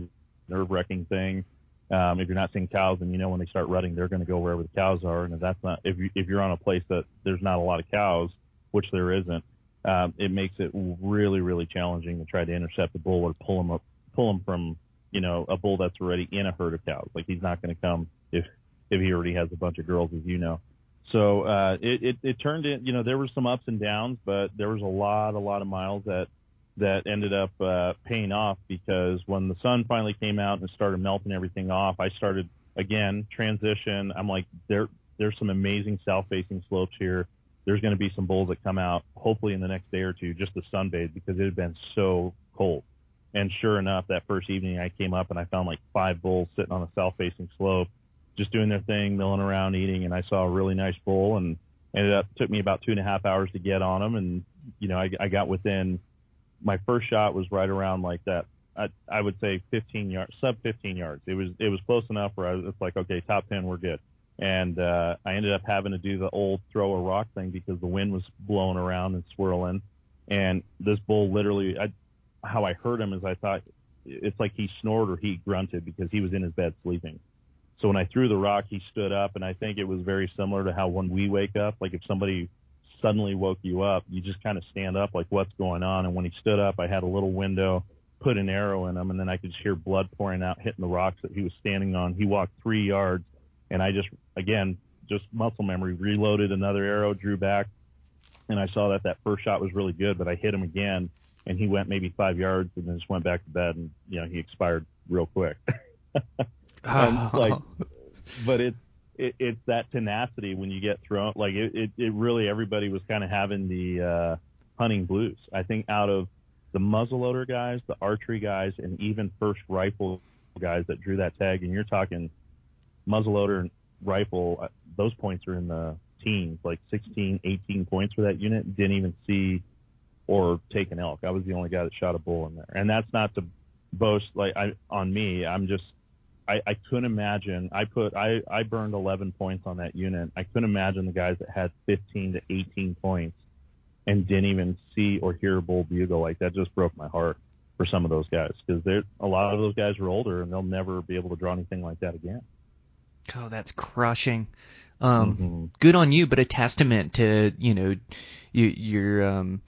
nerve-wracking thing. If you're not seeing cows, then when they start rutting, they're going to go wherever the cows are. And if you're on a place that there's not a lot of cows, which there isn't, it makes it really, really challenging to try to intercept the bull or pull him from, a bull that's already in a herd of cows. Like he's not going to come if he already has a bunch of girls, as you know. So it turned in, there were some ups and downs, but there was a lot of miles that ended up paying off, because when the sun finally came out and started melting everything off, I started, again, transition. I'm like, there's some amazing south-facing slopes here. There's going to be some bulls that come out, hopefully in the next day or two, just to sunbathe, because it had been so cold. And sure enough, that first evening I came up and I found like 5 bulls sitting on a south-facing slope, just doing their thing, milling around, eating, and I saw a really nice bull, and took me about 2.5 hours to get on him, and I got within. My first shot was right around like that. I would say 15 yards, sub 15 yards. It was close enough where it's like, okay, top 10, we're good. And I ended up having to do the old throw a rock thing because the wind was blowing around and swirling. And this bull literally, how I heard him is I thought it's like he snored or he grunted because he was in his bed sleeping. So when I threw the rock, he stood up, and I think it was very similar to how when we wake up, like if somebody suddenly woke you up, you just kind of stand up like, what's going on? And when he stood up, I had a little window, put an arrow in him, and then I could just hear blood pouring out, hitting the rocks that he was standing on. He walked 3 yards, and I just muscle memory, reloaded another arrow, drew back, and I saw that first shot was really good, but I hit him again, and he went maybe 5 yards and then just went back to bed, and he expired real quick. But it's that tenacity when you get thrown. Like it really, everybody was kind of having the hunting blues. I think out of the muzzleloader guys, the archery guys, and even first rifle guys that drew that tag, and you're talking muzzleloader and rifle, those points are in the teens, like 16, 18 points for that unit. Didn't even see or take an elk. I was the only guy that shot a bull in there, and that's not to boast on me. I couldn't imagine. I burned 11 points on that unit. I couldn't imagine the guys that had 15 to 18 points and didn't even see or hear a bull bugle. Like that just broke my heart for some of those guys, because a lot of those guys are older and they'll never be able to draw anything like that again. Oh, that's crushing. Good on you, but a testament to your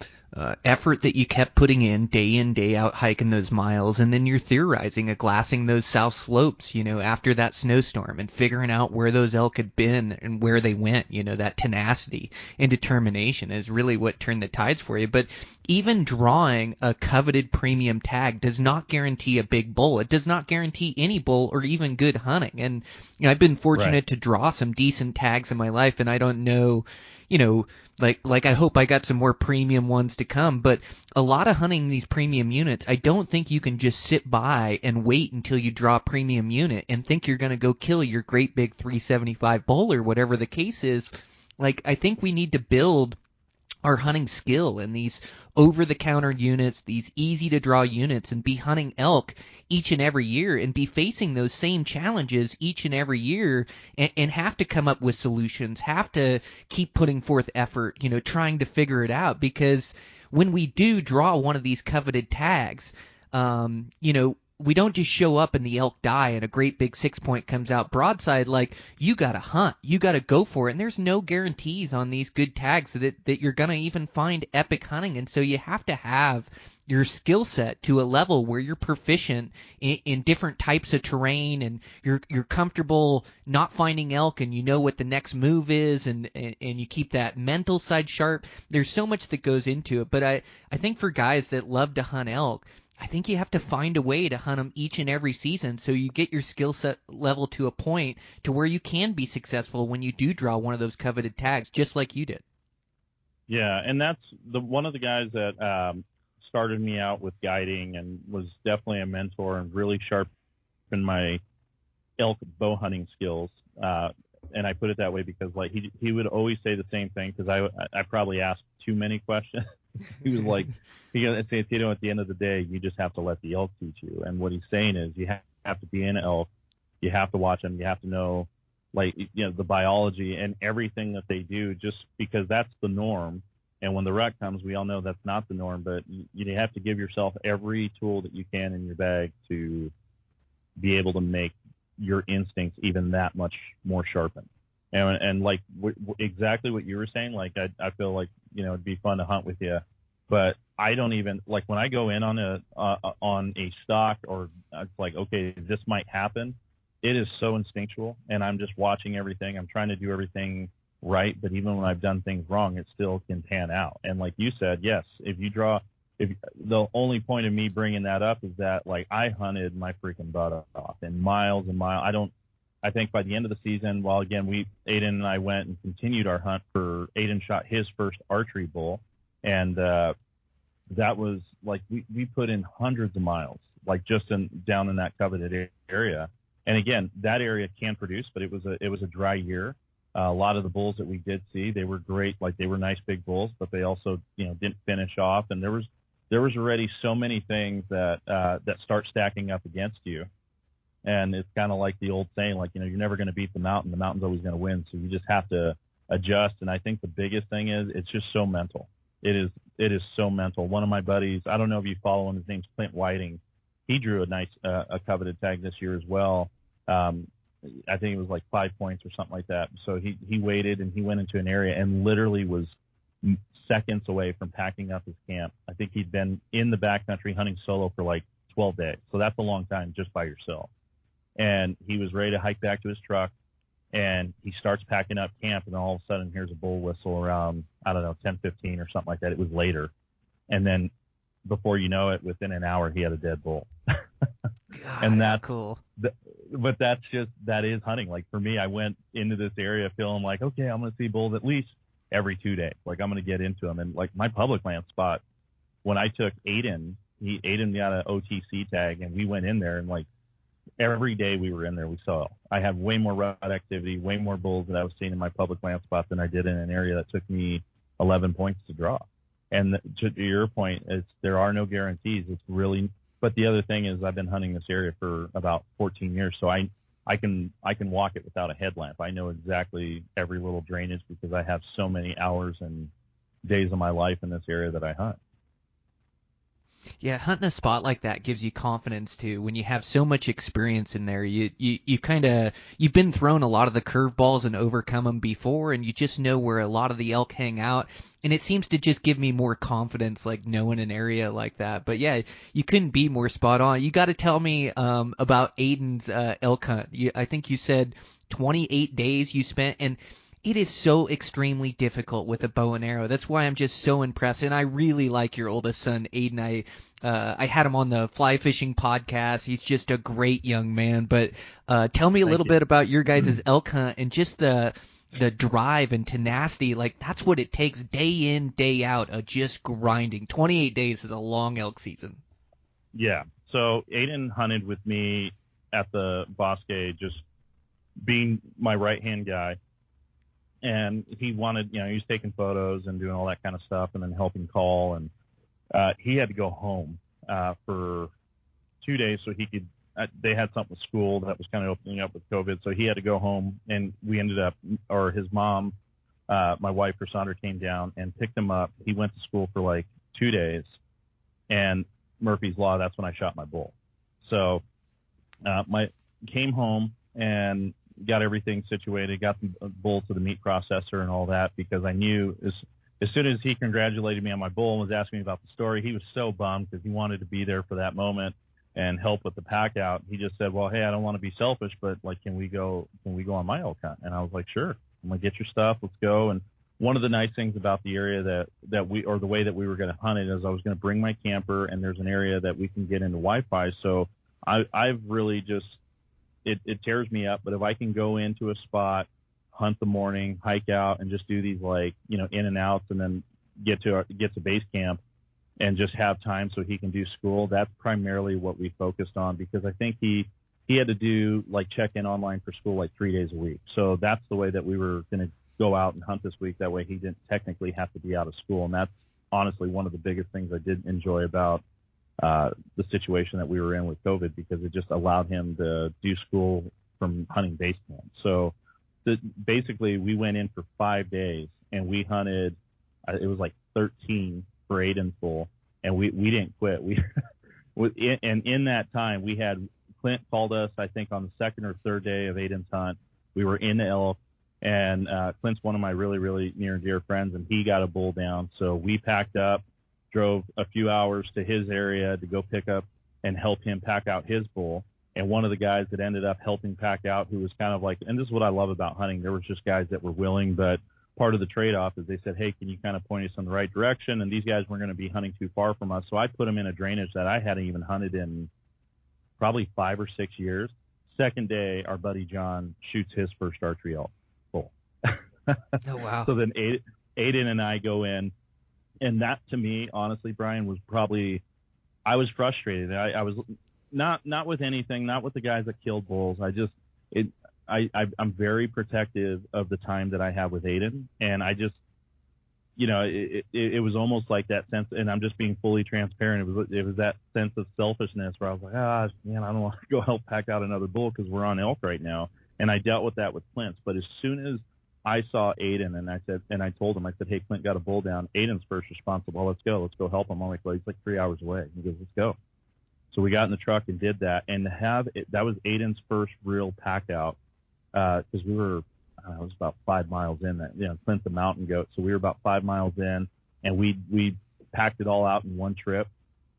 effort that you kept putting in, day out, hiking those miles, and then you're theorizing, glassing those south slopes, after that snowstorm, and figuring out where those elk had been and where they went. That tenacity and determination is really what turned the tides for you. But even drawing a coveted premium tag does not guarantee a big bull. It does not guarantee any bull or even good hunting. And I've been fortunate to draw some decent tags in my life, and I don't know, like I hope I got some more premium ones to come, but a lot of hunting these premium units, I don't think you can just sit by and wait until you draw a premium unit and think you're going to go kill your great big 375 bull or whatever the case is. Like, I think we need to build our hunting skill in these over-the-counter units, these easy-to-draw units, and be hunting elk each and every year and be facing those same challenges each and every year and have to come up with solutions, have to keep putting forth effort, trying to figure it out. Because when we do draw one of these coveted tags, we don't just show up and the elk die and a great big 6-point comes out broadside. Like, you got to hunt. You got to go for it. And there's no guarantees on these good tags that you're going to even find epic hunting. And so you have to have your skill set to a level where you're proficient in different types of terrain, and you're comfortable not finding elk, and you know what the next move is, and you keep that mental side sharp. There's so much that goes into it. But I think for guys that love to hunt elk, I think you have to find a way to hunt them each and every season so you get your skill set level to a point to where you can be successful when you do draw one of those coveted tags, just like you did. Yeah, and that's one of the guys that started me out with guiding and was definitely a mentor and really sharpened my elk bow hunting skills. And I put it that way because, like, he would always say the same thing, because I probably asked too many questions. He was like, Santino, at the end of the day, you just have to let the elk teach you. And what he's saying is you have to be in elk. You have to watch them. You have to know, like, the biology and everything that they do, just because that's the norm. And when the rut comes, we all know that's not the norm, but you have to give yourself every tool that you can in your bag to be able to make your instincts even that much more sharpened. And like exactly what you were saying, like, I feel like, it'd be fun to hunt with you, but I don't even, like, when I go in on a stock, or it's like, okay, this might happen, it is so instinctual, and I'm just watching everything. I'm trying to do everything right, but even when I've done things wrong, it still can pan out. And like you said, yes, if the only point of me bringing that up is that, like, I hunted my freaking butt off in miles and miles. I think by the end of the season, well, again, Aiden and I went and continued our hunt for Aiden shot his first archery bull. And, that was like, we put in hundreds of miles, like, just down in that coveted area. And again, that area can produce, but it was a dry year. A lot of the bulls that we did see, they were great. Like, they were nice big bulls, but they also, didn't finish off. And there was already so many things that start stacking up against you. And it's kind of like the old saying, like, you're never going to beat the mountain. The mountain's always going to win. So you just have to adjust. And I think the biggest thing is it's just so mental. It is so mental. One of my buddies, I don't know if you follow him, his name's Clint Whiting. He drew a nice, a coveted tag this year as well. I think it was like 5 points or something like that. So he waited, and he went into an area and literally was seconds away from packing up his camp. I think he'd been in the backcountry hunting solo for like 12 days. So that's a long time just by yourself. And he was ready to hike back to his truck, and he starts packing up camp, and all of a sudden here's a bull whistle around, 10:15 or something like that. It was later. And then before you know it, within an hour, he had a dead bull. God, and that's cool. But that is hunting. Like, for me, I went into this area feeling like, okay, I'm going to see bulls at least every 2 days. Like, I'm going to get into them. And like my public land spot, when I took Aiden got an OTC tag, and we went in there, and like every day we were in there, we saw. I have way more rut activity, way more bulls that I was seeing in my public land spot than I did in an area that took me 11 points to draw. And to your point, there are no guarantees. It's really, but the other thing is, I've been hunting this area for about 14 years, so I can walk it without a headlamp. I know exactly every little drainage because I have so many hours and days of my life in this area that I hunt. Yeah, hunting a spot like that gives you confidence too. When you have so much experience in there, you kind of you've been thrown a lot of the curveballs and overcome them before, and you just know where a lot of the elk hang out. And it seems to just give me more confidence, like knowing an area like that. But yeah, you couldn't be more spot on. You got to tell me about Aiden's elk hunt. I think you said 28 days you spent, and it is so extremely difficult with a bow and arrow. That's why I'm just so impressed, and I really like your oldest son, Aiden. I had him on the fly fishing podcast. He's just a great young man. But tell me a little bit about your guys' elk hunt and just the drive and tenacity. Like, that's what it takes day in, day out of just grinding. 28 days is a long elk season. Yeah. So Aiden hunted with me at the Bosque, just being my right-hand guy. And he wanted, he was taking photos and doing all that kind of stuff and then helping call. And he had to go home for 2 days so he could, they had something with school that was kind of opening up with COVID. So he had to go home, and we ended up, or his mom, my wife, Cassandra, came down and picked him up. He went to school for like 2 days, and Murphy's Law, that's when I shot my bull. So came home and got everything situated, got the bull to the meat processor and all that, because I knew as soon as he congratulated me on my bull and was asking me about the story, he was so bummed because he wanted to be there for that moment and help with the pack out. He just said, well, hey, I don't want to be selfish, but like, can we go on my elk hunt? And I was like, sure. I'm going to get your stuff. Let's go. And one of the nice things about the area that we, or the way that we were going to hunt it, is I was going to bring my camper, and there's an area that we can get into Wi-Fi. So I've really just, it tears me up, but if I can go into a spot, hunt the morning, hike out, and just do these like, in and outs, and then get to base camp and just have time so he can do school, that's primarily what we focused on, because I think he had to do like check in online for school like 3 days a week. So that's the way that we were going to go out and hunt this week. That way he didn't technically have to be out of school. And that's honestly one of the biggest things I did enjoy about the situation that we were in with COVID, because it just allowed him to do school from hunting base camp. So basically we went in for 5 days and we hunted, it was like 13 for Aiden's bull, and we didn't quit. And in that time we had Clint called us, I think on the second or third day of Aiden's hunt. We were in the elk, and Clint's one of my really, really near and dear friends, and he got a bull down. So we packed up, drove a few hours to his area to go pick up and help him pack out his bull. And one of the guys that ended up helping pack out, who was kind of like, and this is what I love about hunting, there was just guys that were willing, but part of the trade-off is they said, hey, can you kind of point us in the right direction? And these guys weren't going to be hunting too far from us. So I put them in a drainage that I hadn't even hunted in probably 5 or 6 years. Second day, our buddy John shoots his first archery elk bull. Oh, wow. So then Aiden and I go in. And that, to me, honestly, Brian, was probably, I was frustrated. I was not with anything, not with the guys that killed bulls. I'm very protective of the time that I have with Aiden. And I just, it was almost like that sense, and I'm just being fully transparent. It was that sense of selfishness where I was like, man, I don't want to go help pack out another bull because we're on elk right now. And I dealt with that with Clint's. But as soon as I saw Aiden, and I told him, I said, hey, Clint got a bull down. Aiden's first response, well, let's go help him. I'm like, well, he's like 3 hours away. He goes, let's go. So we got in the truck and did that. And to have it, that was Aiden's first real pack out, because we were, it was about 5 miles in. Clint's a mountain goat, so we were about 5 miles in, and we packed it all out in one trip.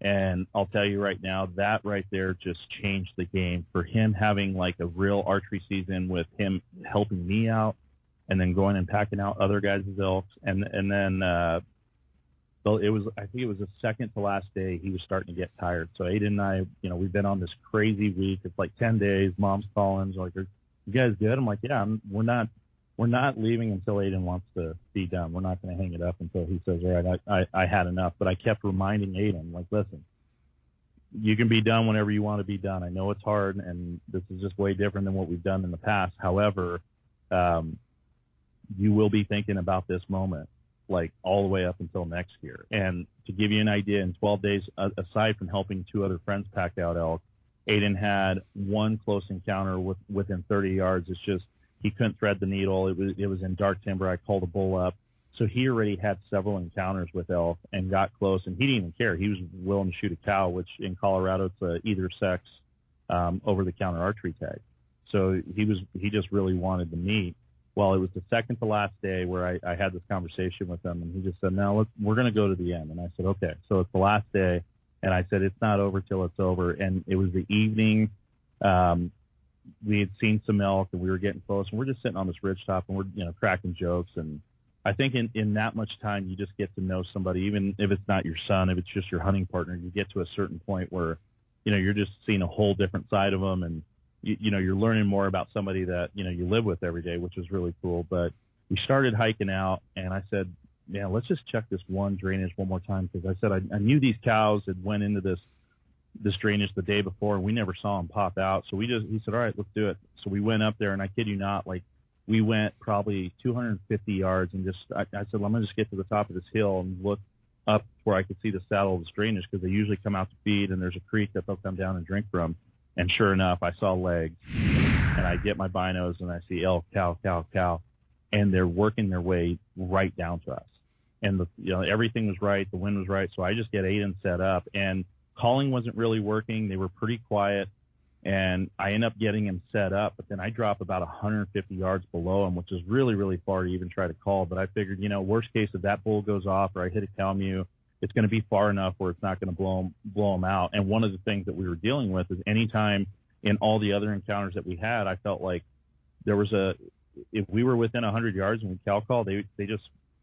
And I'll tell you right now, that right there just changed the game for him, having like a real archery season with him helping me out, and then going and packing out other guys' elks. And then I think it was the second to last day, he was starting to get tired. So Aiden and I, we've been on this crazy week. It's like 10 days. Mom's calling. She's like, are you guys good? I'm like, yeah, we're not leaving until Aiden wants to be done. We're not going to hang it up until he says, all right, I had enough. But I kept reminding Aiden, like, listen, you can be done whenever you want to be done. I know it's hard, and this is just way different than what we've done in the past. However, you will be thinking about this moment like all the way up until next year. And to give you an idea, in 12 days, aside from helping 2 other friends pack out elk, Aiden had one close encounter within 30 yards. It's just he couldn't thread the needle. It was in dark timber. I called a bull up, So he already had several encounters with elk and got close, and he didn't even care. He was willing to shoot a cow, which in Colorado it's a either sex over-the-counter archery tag. So he just really wanted to meet. Well, it was the second to last day where I had this conversation with him, and he just said, "No, we're going to go to the end." And I said, "Okay." So it's the last day, and I said, "It's not over till it's over." And it was the evening. We had seen some elk, and we were getting close, and we're just sitting on this ridgetop, and we're cracking jokes. And I think in that much time, you just get to know somebody, even if it's not your son, if it's just your hunting partner. You get to a certain point where you're just seeing a whole different side of them, and you're learning more about somebody that, you live with every day, which was really cool. But we started hiking out, and I said, "Yeah, let's just check this one drainage one more time." Because I said, I knew these cows had went into this drainage the day before, and we never saw them pop out. So he said, "All right, let's do it." So we went up there, and I kid you not, we went probably 250 yards, and I said, "Well, I'm going to just get to the top of this hill and look up where I could see the saddle of this drainage," because they usually come out to feed, and there's a creek that they'll come down and drink from. And sure enough, I saw legs, and I get my binos, and I see elk, cow, cow, cow, and they're working their way right down to us. And everything was right, the wind was right, so I just get Aiden set up, and calling wasn't really working. They were pretty quiet, and I end up getting him set up, but then I drop about 150 yards below him, which is really, really far to even try to call. But I figured, worst case, if that bull goes off or I hit a cow mew, it's going to be far enough where it's not going to blow him out. And one of the things that we were dealing with is anytime in all the other encounters that we had, I felt like there was if we were within 100 yards and we cow call, they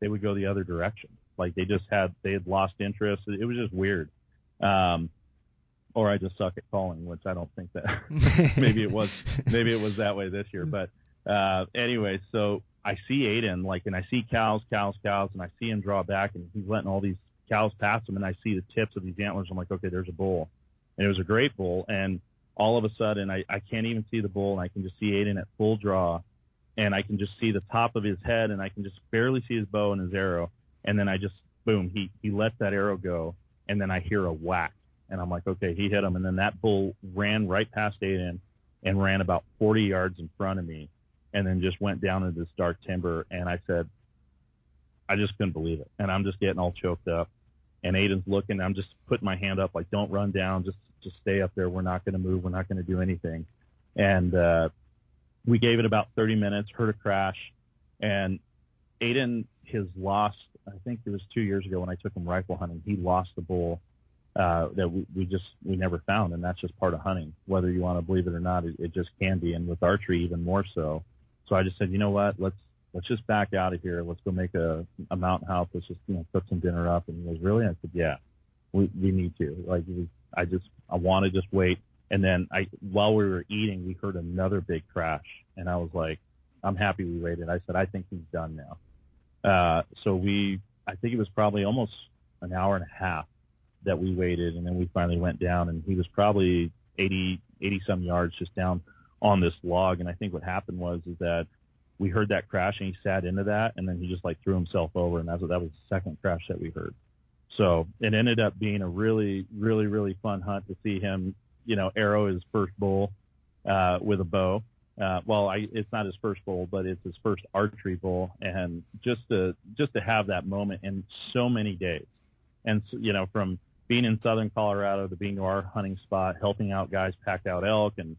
would go the other direction. Like they had lost interest. It was just weird. Or I just suck at calling, which I don't think that maybe it was that way this year. But anyway, so I see Aiden, and I see cows, and I see him draw back, and he's letting all these cows pass him, and I see the tips of these antlers. I'm like, okay, there's a bull. And it was a great bull, and all of a sudden I can't even see the bull, and I can just see Aiden at full draw, and I can just see the top of his head, and I can just barely see his bow and his arrow. And then I just, boom, he lets that arrow go, and then I hear a whack. And I'm like, okay, he hit him. And then that bull ran right past Aiden and ran about 40 yards in front of me, and then just went down into this dark timber. And I said, I just couldn't believe it. And I'm just getting all choked up. And Aiden's looking. I'm just putting my hand up, like, don't run down. Just stay up there. We're not going to move. We're not going to do anything. And we gave it about 30 minutes, heard a crash. And Aiden has lost, I think it was 2 years ago when I took him rifle hunting, he lost the bull that we never found. And that's just part of hunting. Whether you want to believe it or not, it just can be. And with archery, even more so. So I just said, you know what, let's just back out of here. Let's go make a mountain house. Let's just, cook some dinner up. And he goes, really? I said, yeah, we need to. I want to just wait. And then while we were eating, we heard another big crash. And I was like, I'm happy we waited. I said, I think he's done now. So I think it was probably almost an hour and a half that we waited. And then we finally went down, and he was probably 80 some yards just down on this log. And I think what happened was that we heard that crash, and he sat into that, and then he just threw himself over, and that was the second crash that we heard. So it ended up being a really, really, really fun hunt to see him, arrow his first bull with a bow. It's not his first bull, but it's his first archery bull, and just to have that moment in so many days, and from being in southern Colorado to being to our hunting spot, helping out guys pack out elk, and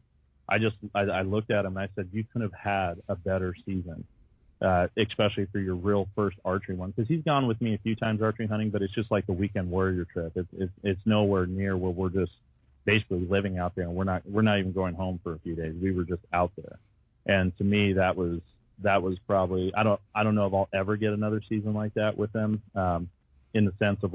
I looked at him and I said, you couldn't have had a better season, especially for your real first archery one. Because he's gone with me a few times archery hunting, but it's just like the weekend warrior trip. It's nowhere near where we're just basically living out there, and we're not even going home for a few days. We were just out there, and to me that was probably I don't know if I'll ever get another season like that with them, in the sense of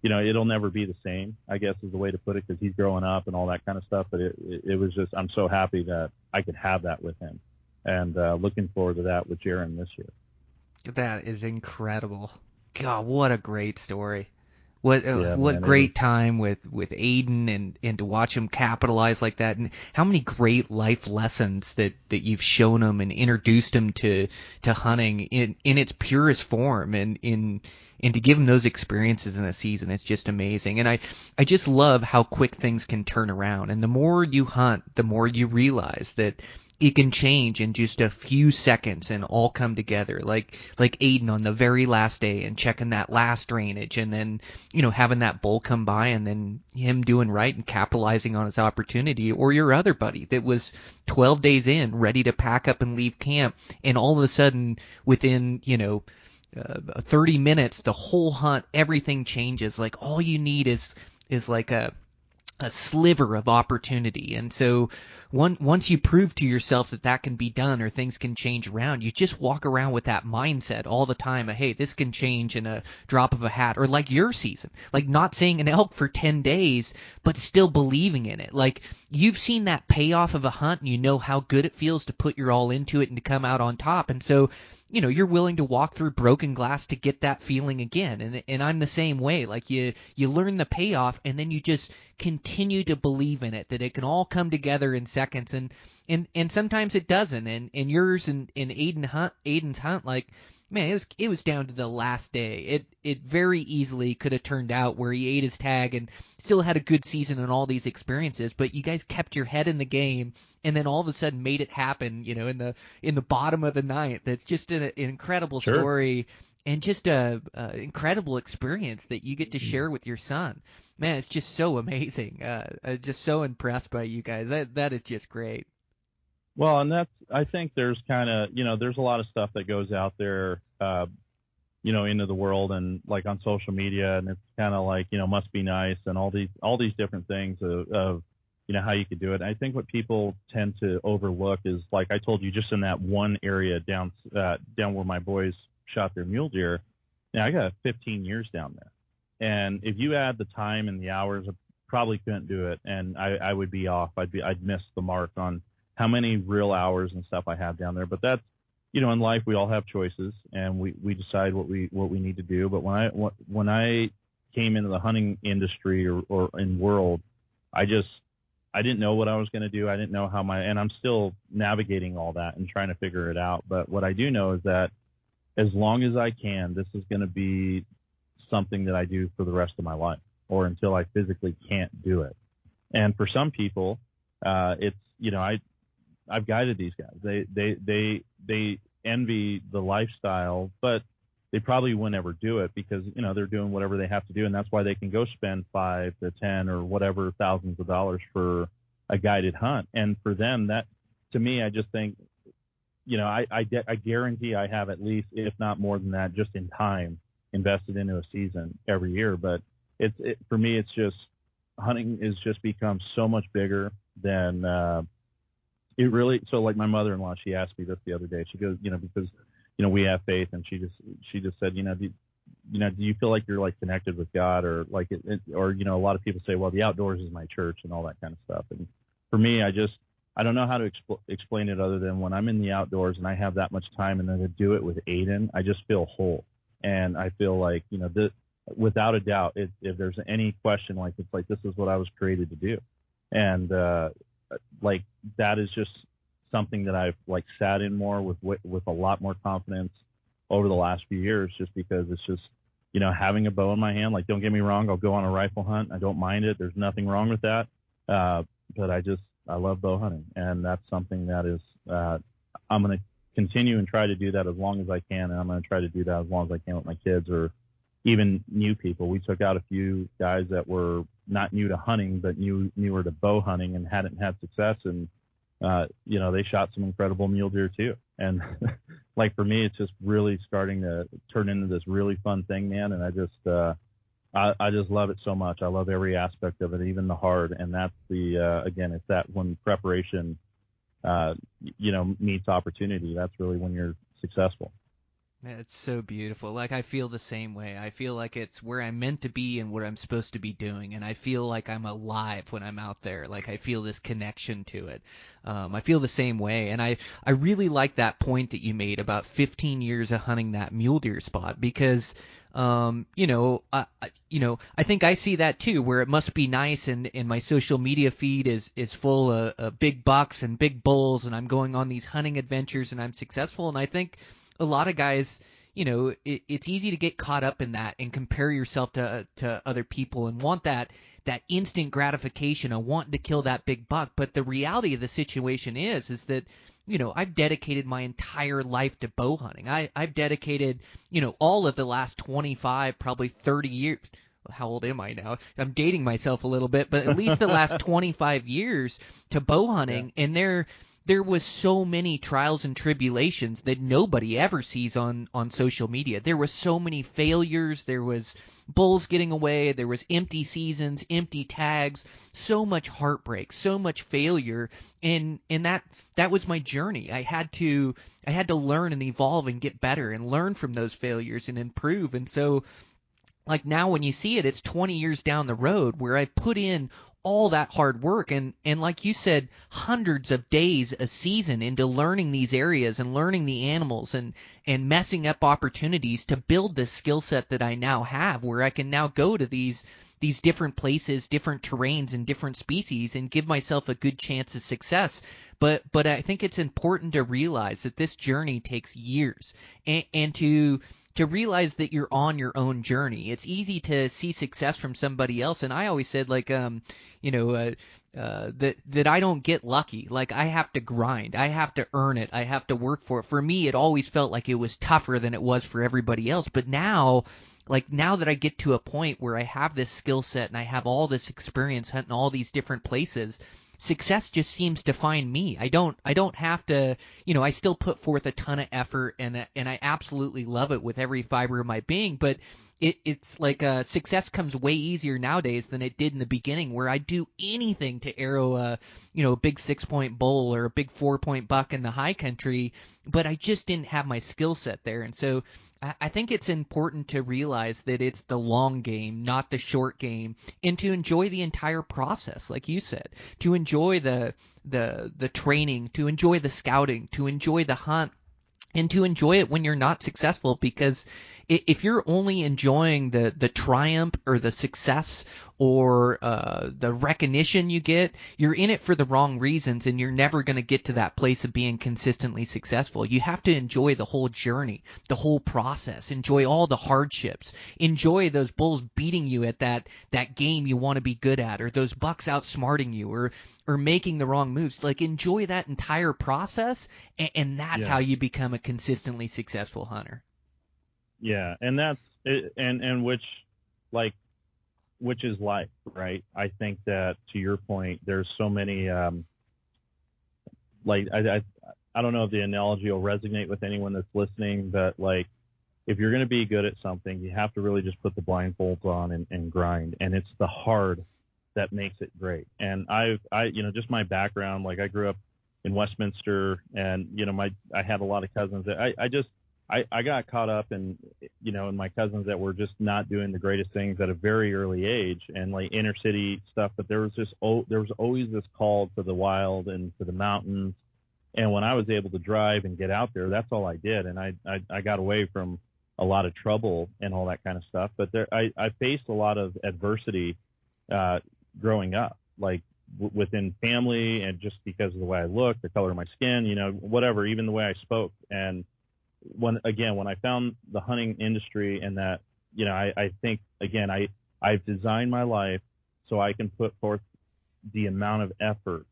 it'll never be the same, I guess is the way to put it, because he's growing up and all that kind of stuff. But it was just, I'm so happy that I could have that with him, and looking forward to that with Jaron this year. That is incredible. God, what a great story. What great time with Aiden, and to watch him capitalize like that, and how many great life lessons that you've shown him and introduced him to hunting in its purest form, and in and to give them those experiences in a season is just amazing. And I just love how quick things can turn around. And the more you hunt, the more you realize that it can change in just a few seconds and all come together. Like Aiden on the very last day and checking that last drainage, and then, having that bull come by and then him doing right and capitalizing on his opportunity, or your other buddy that was 12 days in, ready to pack up and leave camp, and all of a sudden within, 30 minutes, the whole hunt, everything changes. Like all you need is like a sliver of opportunity. And so once you prove to yourself that can be done, or things can change around, you just walk around with that mindset all the time of, hey, this can change in a drop of a hat. Or like your season, like not seeing an elk for 10 days, but still believing in it. Like you've seen that payoff of a hunt, and you know how good it feels to put your all into it and to come out on top. And so you're willing to walk through broken glass to get that feeling again. And I'm the same way. Like you learn the payoff, and then you just continue to believe in it, that it can all come together in seconds. And sometimes it doesn't. And yours and Aiden's hunt, like, man, it was down to the last day. It very easily could have turned out where he ate his tag and still had a good season and all these experiences, but you guys kept your head in the game, and then all of a sudden made it happen, in the bottom of the ninth. That's just an incredible story, and just a incredible experience that you get to share with your son. Man, it's just so amazing. I'm just so impressed by you guys. That is just great. Well, and I think there's kind of, there's a lot of stuff that goes out there, into the world, and like on social media, and it's kind of like, must be nice, and all these different things of how you could do it. And I think what people tend to overlook is, like I told you, just in that one area down where my boys shot their mule deer. Now I got 15 years down there. And if you add the time and the hours, I probably couldn't do it. And I would be off. I'd miss the mark on how many real hours and stuff I have down there. But that's, in life, we all have choices, and we decide what we need to do. But when I came into the hunting industry or in world, I didn't know what I was going to do. I didn't know and I'm still navigating all that and trying to figure it out. But what I do know is that as long as I can, this is going to be something that I do for the rest of my life, or until I physically can't do it. And for some people, it's, I've guided these guys. They envy the lifestyle, but they probably wouldn't ever do it because, they're doing whatever they have to do. And that's why they can go spend 5 to 10 or whatever thousands of dollars for a guided hunt. And for them, that, to me, I just think, I guarantee I have at least, if not more than that, just in time invested into a season every year. But for me, it's just, hunting is just become so much bigger than, it really. So like my mother-in-law, she asked me this the other day. She goes, because, we have faith, and she just said, do you feel like you're like connected with God, or like or a lot of people say, well, the outdoors is my church and all that kind of stuff. And for me, I don't know how to explain it other than when I'm in the outdoors and I have that much time, and then to do it with Aiden, I just feel whole. And I feel like, without a doubt, if there's any question, like, it's like, this is what I was created to do. And, like, that is just something that I've like sat in more with a lot more confidence over the last few years, just because it's just, having a bow in my hand. Like, don't get me wrong, I'll go on a rifle hunt. I don't mind it. There's nothing wrong with that. But I love bow hunting, and that's something that is, I'm going to continue and try to do that as long as I can. And I'm going to try to do that as long as I can with my kids, or even new people. We took out a few guys that were not new to hunting, but newer to bow hunting, and hadn't had success. And, they shot some incredible mule deer too. And like, for me, it's just really starting to turn into this really fun thing, man. And I just love it so much. I love every aspect of it, even the hard. And that's again, it's that when preparation, meets opportunity, that's really when you're successful. Man, it's so beautiful. Like, I feel the same way. I feel like it's where I'm meant to be and what I'm supposed to be doing, and I feel like I'm alive when I'm out there. Like, I feel this connection to it. I feel the same way, and I really like that point that you made about 15 years of hunting that mule deer spot, because I think I see that too, where it must be nice, and my social media feed is full of big bucks and big bulls, and I'm going on these hunting adventures and I'm successful. And I think a lot of guys, it's easy to get caught up in that and compare yourself to other people and want that instant gratification of wanting to kill that big buck. But the reality of the situation is that I've dedicated my entire life to bow hunting. I've dedicated, all of the last 25, probably 30 years. How old am I now? I'm dating myself a little bit, but at least the last 25 years to bow hunting. Yeah. And there was so many trials and tribulations that nobody ever sees on social media. There was so many failures. There was bulls getting away. There was empty seasons, empty tags, so much heartbreak, so much failure. And that was my journey. I had to learn and evolve and get better and learn from those failures and improve. And so, like, now when you see it, it's 20 years down the road where I've put in all that hard work and like you said, hundreds of days a season into learning these areas and learning the animals and messing up opportunities to build this skill set that I now have, where I can now go to these different places, different terrains, and different species and give myself a good chance of success. But I think it's important to realize that this journey takes years and to realize that you're on your own journey. It's easy to see success from somebody else, and I always said, like, that I don't get lucky. Like, I have to grind, I have to earn it, I have to work for it. For me, it always felt like it was tougher than it was for everybody else. But now that I get to a point where I have this skill set and I have all this experience hunting all these different places, success just seems to find me. I don't have to, I still put forth a ton of effort and I absolutely love it with every fiber of my being, but it's like success comes way easier nowadays than it did in the beginning, where I'd do anything to arrow a big 6-point bull or a big 4-point buck in the high country, but I just didn't have my skill set there. And so I think it's important to realize that it's the long game, not the short game, and to enjoy the entire process, like you said, to enjoy the training, to enjoy the scouting, to enjoy the hunt, and to enjoy it when you're not successful. Because if you're only enjoying the triumph or the success or the recognition you get, you're in it for the wrong reasons, and you're never going to get to that place of being consistently successful. You have to enjoy the whole journey, the whole process, enjoy all the hardships, enjoy those bulls beating you at that game you want to be good at, or those bucks outsmarting you, or making the wrong moves. Like, enjoy that entire process, and that's how you become a consistently successful hunter. Yeah, and that's and which is life, right? I think that, to your point, there's so many like I don't know if the analogy will resonate with anyone that's listening, but like, if you're going to be good at something, you have to really just put the blindfolds on and grind, and it's the hard that makes it great. And I just my background, like, I grew up in Westminster, and I had a lot of cousins that I got caught up in my cousins that were just not doing the greatest things at a very early age, and like inner city stuff. But there was always this call to the wild and to the mountains. And when I was able to drive and get out there, that's all I did. And I got away from a lot of trouble and all that kind of stuff. But I faced a lot of adversity growing up, like within family, and just because of the way I looked, the color of my skin, whatever, even the way I spoke. And when I found the hunting industry, and that, I think, again, I've designed my life so I can put forth the amount of effort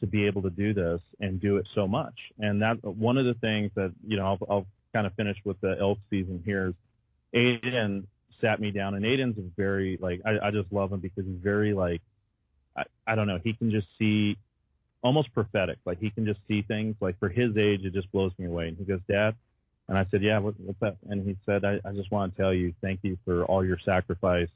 to be able to do this and do it so much. And that one of the things that, I'll kind of finish with the elk season here, is Aiden sat me down, and Aiden's a very, like, I just love him because he's very, like, I don't know, he can just see, almost prophetic. Like, he can just see things, like, for his age, it just blows me away. And he goes, "Dad," and I said, "Yeah, what's up?" And he said, I just want to tell you, thank you for all your sacrifice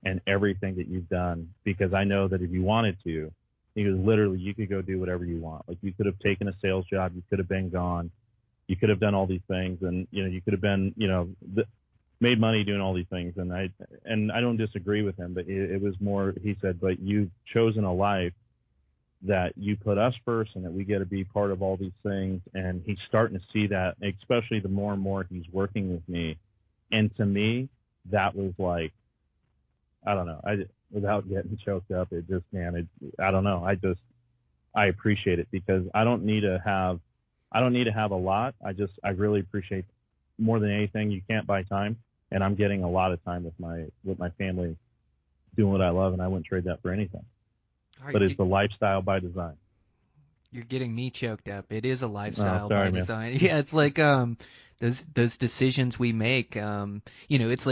and everything that you've done, because I know that if you wanted to," he goes, "literally, you could go do whatever you want. Like, you could have taken a sales job, you could have been gone, you could have done all these things, and you could have been, made money doing all these things." And I don't disagree with him, but it was more, he said, "But you've chosen a life that you put us first, and that we get to be part of all these things." And he's starting to see that, especially the more and more he's working with me. And to me, that was like, I don't know, without getting choked up, it just, man, I don't know. I appreciate it, because I don't need to have a lot. I really appreciate more than anything, you can't buy time, and I'm getting a lot of time with my family doing what I love, and I wouldn't trade that for anything. All But right, it's the lifestyle by design. you're getting me choked up. It is a lifestyle sorry, by man. design. Yeah, it's like those decisions we make. It's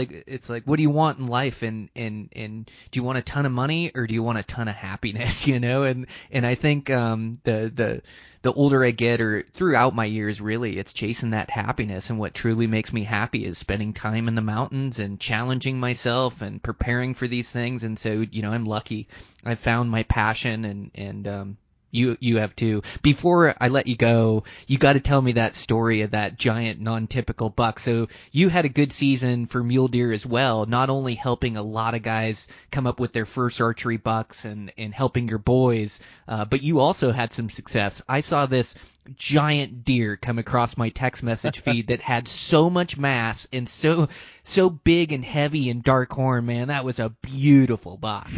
like what do you want in life, and do you want a ton of money or do you want a ton of happiness? And I think the older I get, or throughout my years, really, it's chasing that happiness. And what truly makes me happy is spending time in the mountains and challenging myself and preparing for these things. And so, I'm lucky. I found my passion, and you have too. Before I let you go, you got to tell me that story of that giant non-typical buck. So you had a good season for mule deer as well, not only helping a lot of guys come up with their first archery bucks and helping your boys, but you also had some success. I saw this giant deer come across my text message feed that had so much mass and so big and heavy and dark horn, man. That was a beautiful buck.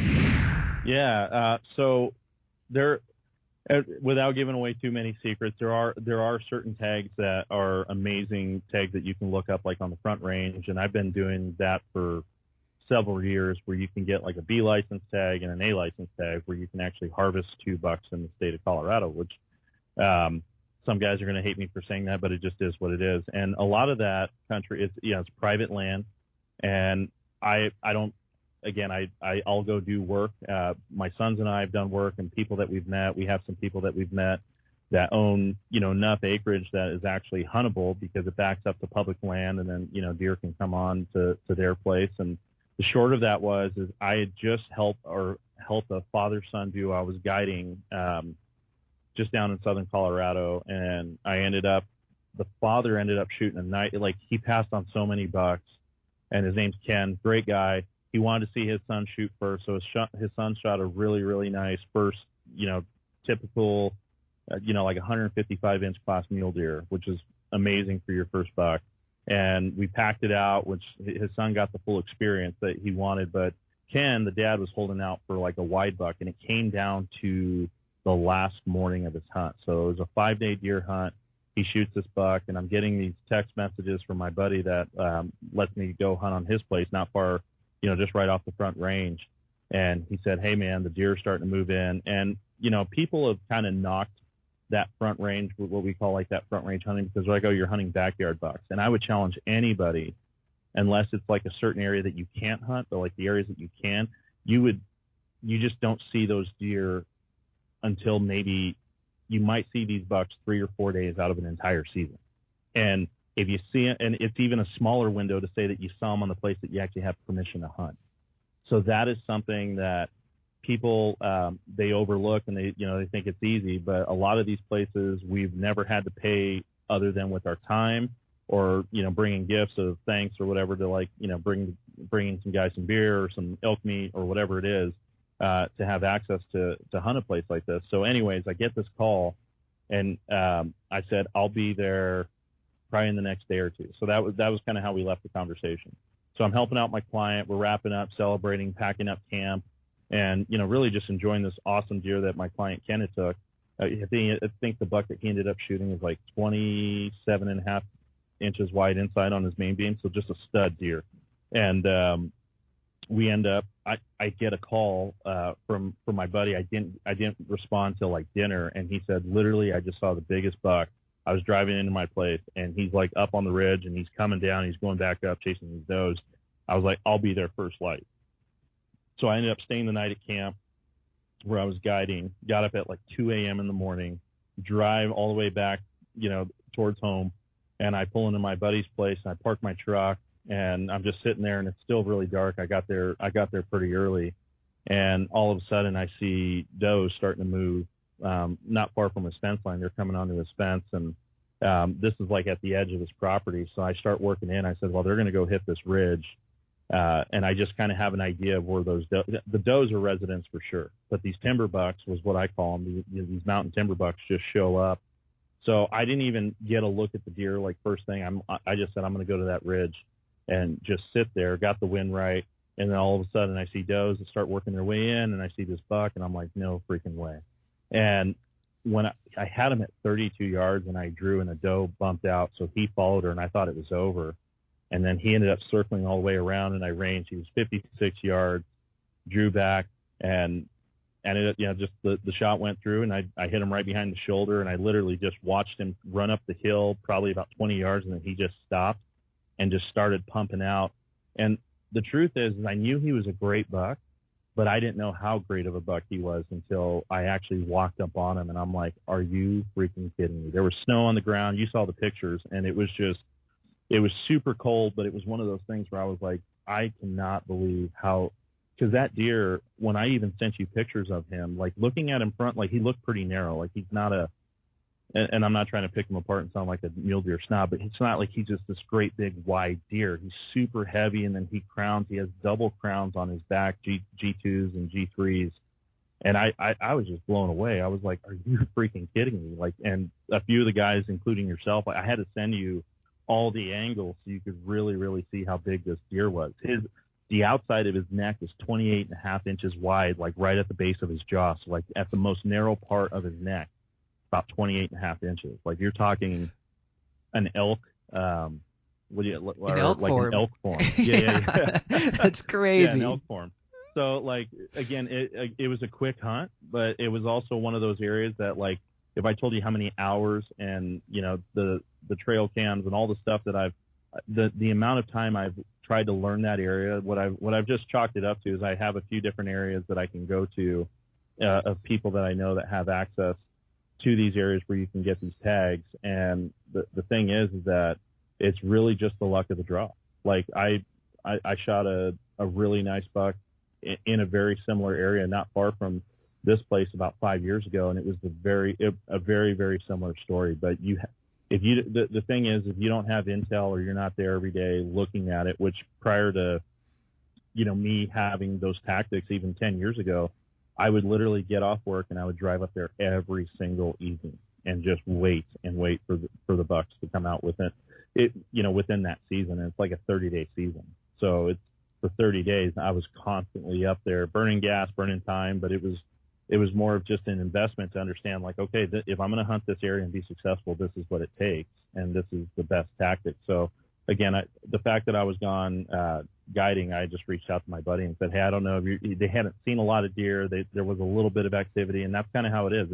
Yeah. So there. Without giving away too many secrets, there are certain tags that are amazing tags that you can look up, like on the Front Range, and I've been doing that for several years, where you can get like a B license tag and an A license tag, where you can actually harvest 2 bucks in the state of Colorado. Which some guys are going to hate me for saying that, but it just is what it is. And a lot of that country, it's private land, and I don't. Again, I'll go do work. My sons and I have done work, and people that we've met. We have some people that we've met that own, enough acreage that is actually huntable, because it backs up to public land, and then, deer can come on to their place. And the short of that is I had just helped a father-son duo I was guiding just down in southern Colorado, and the father ended up shooting a night. Like, he passed on so many bucks, and his name's Ken, great guy. He wanted to see his son shoot first, so his son shot a really, really nice first, typical, like 155-inch class mule deer, which is amazing for your first buck. And we packed it out, which his son got the full experience that he wanted. But Ken, the dad, was holding out for like a wide buck, and it came down to the last morning of his hunt. So it was a 5-day deer hunt. He shoots this buck, and I'm getting these text messages from my buddy that lets me go hunt on his place, not far, just right off the Front Range. And he said, hey, man, the deer are starting to move in. And, people have kind of knocked that Front Range, what we call like that Front Range hunting, because they're like, oh, you're hunting backyard bucks. And I would challenge anybody, unless it's like a certain area that you can't hunt, but like the areas that you can, you just don't see those deer until maybe you might see these bucks 3 or 4 days out of an entire season. And if you see it, and it's even a smaller window to say that you saw them on the place that you actually have permission to hunt. So that is something that people, they overlook, and they think it's easy, but a lot of these places we've never had to pay other than with our time, or, bringing gifts of thanks or whatever to, like, bringing some guys some beer or some elk meat or whatever it is, to have access to hunt a place like this. So anyways, I get this call, and I said, I'll be there probably in the next day or two. So that was kind of how we left the conversation. So I'm helping out my client. We're wrapping up, celebrating, packing up camp, and, really just enjoying this awesome deer that my client Ken took. I think the buck that he ended up shooting is like 27.5 inches wide inside on his main beam. So just a stud deer. And we end up, I get a call from my buddy. I didn't respond till like dinner. And he said, literally, I just saw the biggest buck. I was driving into my place, and he's like up on the ridge, and he's coming down. He's going back up, chasing these does. I was like, I'll be there first light. So I ended up staying the night at camp where I was guiding, got up at like 2 a.m. in the morning, drive all the way back, towards home. And I pull into my buddy's place, and I park my truck, and I'm just sitting there, and it's still really dark. I got there pretty early, and all of a sudden I see does starting to move. Not far from his fence line. They're coming onto his fence, and this is like at the edge of his property. So I start working in. I said, well, they're going to go hit this ridge, and I just kind of have an idea of where the does are residents for sure, but these timber bucks was what I call them. These mountain timber bucks just show up. So I didn't even get a look at the deer. Like, first thing, I just said, I'm going to go to that ridge and just sit there. Got the wind right, and then all of a sudden I see does that start working their way in, and I see this buck, and I'm like, no freaking way. And when I had him at 32 yards and I drew and the doe bumped out, so he followed her and I thought it was over. And then he ended up circling all the way around and I ranged. He was 56 yards, drew back, and ended up, just the shot went through and I hit him right behind the shoulder, and I literally just watched him run up the hill probably about 20 yards, and then he just stopped and just started pumping out. And the truth is I knew he was a great buck, but I didn't know how great of a buck he was until I actually walked up on him, and I'm like, are you freaking kidding me? There was snow on the ground. You saw the pictures, and it was super cold, but it was one of those things where I was like, I cannot believe how, because that deer, when I even sent you pictures of him, like looking at him front, like he looked pretty narrow. Like he's not and I'm not trying to pick him apart and sound like a mule deer snob, but it's not like he's just this great big wide deer. He's super heavy, and then he has double crowns on his back, G2s and G3s. And I was just blown away. I was like, are you freaking kidding me? Like, and a few of the guys, including yourself, I had to send you all the angles so you could really, really see how big this deer was. The outside of his neck is 28.5 inches wide, like right at the base of his jaw. So like at the most narrow part of his neck, about 28.5 inches. Like you're talking an elk, an elk form. Yeah. That's crazy. Yeah, an elk form. So like, again, it was a quick hunt, but it was also one of those areas that, like, if I told you how many hours and, the trail cams and all the stuff that the amount of time I've tried to learn that area, what I've just chalked it up to is I have a few different areas that I can go to of people that I know that have access to these areas where you can get these tags. And the thing is that it's really just the luck of the draw. Like I shot a really nice buck in a very similar area, not far from this place about 5 years ago. And it was a very, very similar story. But the thing is, if you don't have intel or you're not there every day looking at it, which prior to, me having those tactics even 10 years ago, I would literally get off work and I would drive up there every single evening and just wait for the bucks to come out within that season. And it's like a 30-day season. So it's for 30 days. I was constantly up there burning gas, burning time, but it was more of just an investment to understand, like, okay, if I'm going to hunt this area and be successful, this is what it takes. And this is the best tactic. So again, the fact that I was gone, guiding, I just reached out to my buddy and said, hey, I don't know if they hadn't seen a lot of deer. There was a little bit of activity, and that's kind of how it is.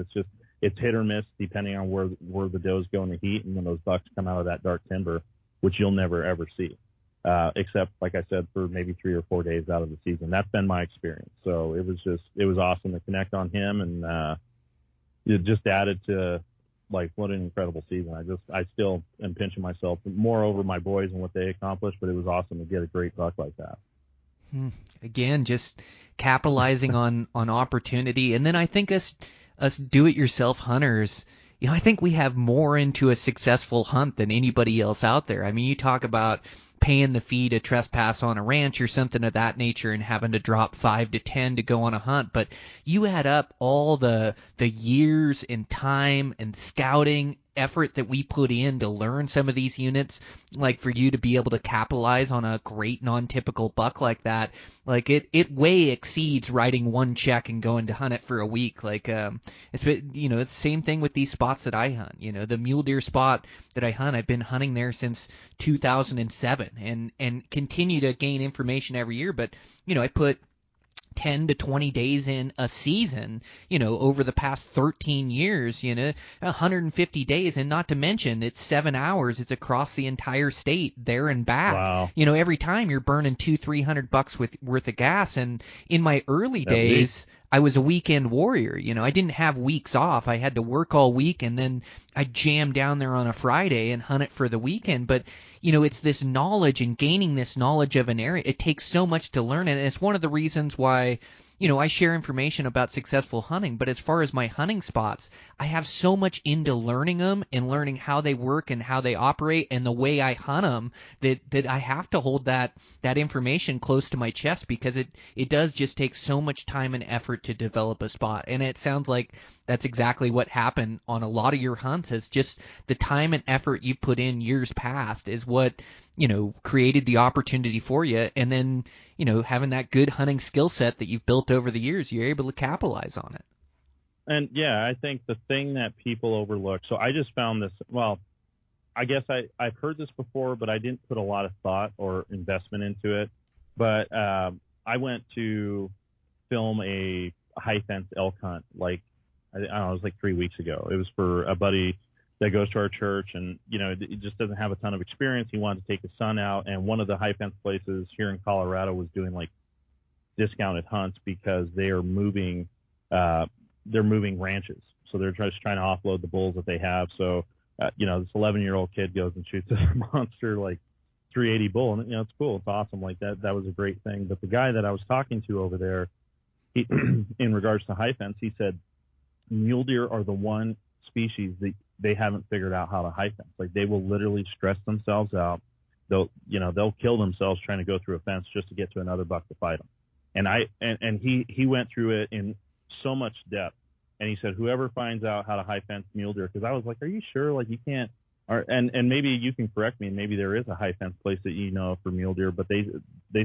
It's hit or miss depending on where the does go in the heat and when those bucks come out of that dark timber, which you'll never ever see, except, like I said, for maybe 3 or 4 days out of the season. That's been my experience. So it was awesome to connect on him, and it just added to, like, what an incredible season. I still am pinching myself more over my boys and what they accomplished, but it was awesome to get a great buck like that. Again, just capitalizing on opportunity. And then I think us do-it-yourself hunters, I think we have more into a successful hunt than anybody else out there. I mean, you talk about paying the fee to trespass on a ranch or something of that nature and having to drop 5 to 10 to go on a hunt, but you add up all the years and time and scouting effort that we put in to learn some of these units, like for you to be able to capitalize on a great non-typical buck like that, like it way exceeds writing one check and going to hunt it for a week. Like it's the same thing with these spots that I hunt. The mule deer spot that I hunt, I've been hunting there since 2007 and continue to gain information every year. But I put 10 to 20 days in a season, over the past 13 years, 150 days. And not to mention, it's 7 hours. It's across the entire state, there and back. Wow. Every time you're burning $200-300 worth of gas. And in my early days, I was a weekend warrior. I didn't have weeks off. I had to work all week, and then I'd jam down there on a Friday and hunt it for the weekend. But it's this knowledge and gaining this knowledge of an area. It takes so much to learn it, and it's one of the reasons why, I share information about successful hunting. But as far as my hunting spots, I have so much into learning them and learning how they work and how they operate and the way I hunt them that I have to hold that information close to my chest, because it does just take so much time and effort to develop a spot. And it sounds like that's exactly what happened on a lot of your hunts. Is just the time and effort you put in years past is what created the opportunity for you. And then having that good hunting skill set that you've built over the years, you're able to capitalize on it. And yeah, I think the thing that people overlook. So I just found this. Well, I guess I've heard this before, but I didn't put a lot of thought or investment into it. But I went to film a high fence elk hunt, like I don't know, it was like 3 weeks ago. It was for a buddy that goes to our church, and he just doesn't have a ton of experience. He wanted to take his son out, and one of the high fence places here in Colorado was doing like discounted hunts because they're moving ranches, so they're just trying to offload the bulls that they have. So this 11-year-old kid goes and shoots a monster like 380 bull, and it's cool, it's awesome. Like that was a great thing. But the guy that I was talking to over there, he, in regards to high fence, he said mule deer are the one species that they haven't figured out how to high fence. Like they will literally stress themselves out. They'll kill themselves trying to go through a fence just to get to another buck to fight them. And he went through it in so much depth. And he said, whoever finds out how to high fence mule deer, because I was like, are you sure? Like you can't, and maybe you can correct me. Maybe there is a high fence place that for mule deer, but they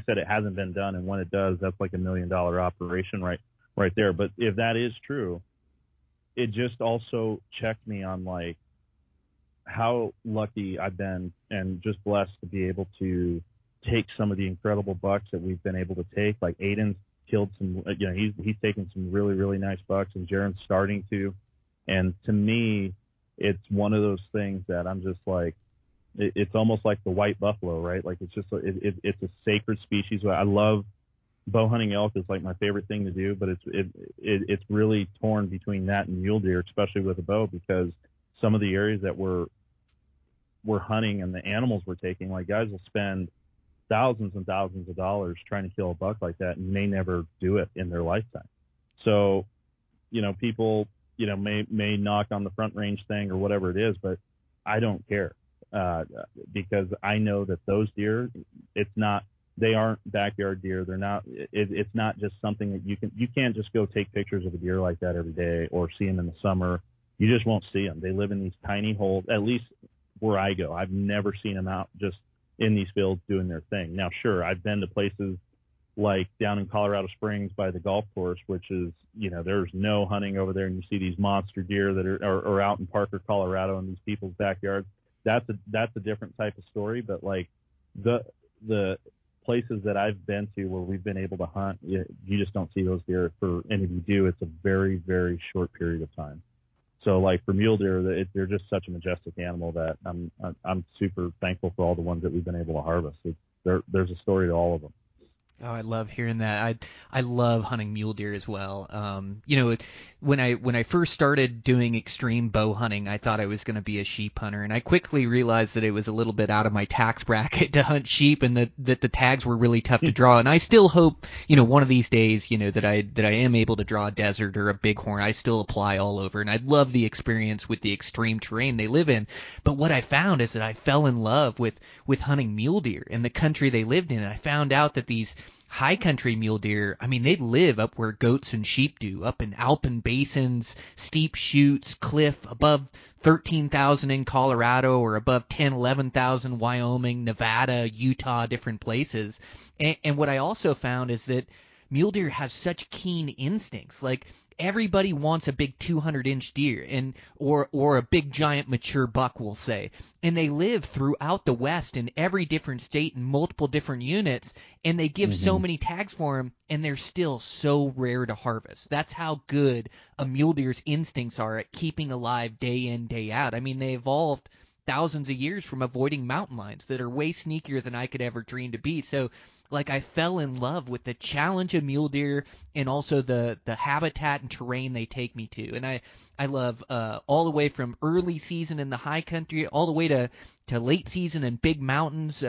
said it hasn't been done. And when it does, that's like $1 million operation right there. But if that is true, it just also checked me on like how lucky I've been and just blessed to be able to take some of the incredible bucks that we've been able to take. Like Aiden's killed some, he's taken some really, really nice bucks, and Jaren's starting to. And to me, it's one of those things that I'm just like, it's almost like the white buffalo, right? Like it's just, it's a sacred species. I love bow hunting elk. Is like my favorite thing to do, but it's really torn between that and mule deer, especially with a bow, because some of the areas that we're hunting and the animals we're taking, like guys will spend thousands and thousands of dollars trying to kill a buck like that and may never do it in their lifetime. So, people, may knock on the front range thing or whatever it is, but I don't care, because I know that those deer, they aren't backyard deer. They're not, it's not just something that you can't just go take pictures of a deer like that every day or see them in the summer. You just won't see them. They live in these tiny holes, at least where I go. I've never seen them out just in these fields doing their thing. Now, sure, I've been to places like down in Colorado Springs by the golf course, which is, there's no hunting over there, and you see these monster deer that are out in Parker, Colorado, in these people's backyards. That's a different type of story. But like the places that I've been to where we've been able to hunt, you just don't see those deer. And if you do, it's a very, very short period of time. So like for mule deer, they're just such a majestic animal that I'm super thankful for all the ones that we've been able to harvest. There's a story to all of them. Oh, I love hearing that. I love hunting mule deer as well. When I first started doing extreme bow hunting, I thought I was going to be a sheep hunter, and I quickly realized that it was a little bit out of my tax bracket to hunt sheep, and that the tags were really tough to draw. And I still hope, one of these days, that I am able to draw a desert or a bighorn. I still apply all over, and I love the experience with the extreme terrain they live in. But what I found is that I fell in love with hunting mule deer in the country they lived in, and I found out that these high country mule deer, they live up where goats and sheep do, up in alpine basins, steep chutes, cliff, above 13,000 in Colorado or above 10, 11,000 Wyoming, Nevada, Utah, different places. And what I also found is that mule deer have such keen instincts. Like everybody wants a big 200-inch deer or a big giant mature buck, we'll say. And they live throughout the West in every different state in multiple different units, and they give so many tags for them, and they're still so rare to harvest. That's how good a mule deer's instincts are at keeping alive day in, day out. They evolved thousands of years from avoiding mountain lions that are way sneakier than I could ever dream to be. So like I fell in love with the challenge of mule deer and also the habitat and terrain they take me to. And I love all the way from early season in the high country all the way to late season in big mountains,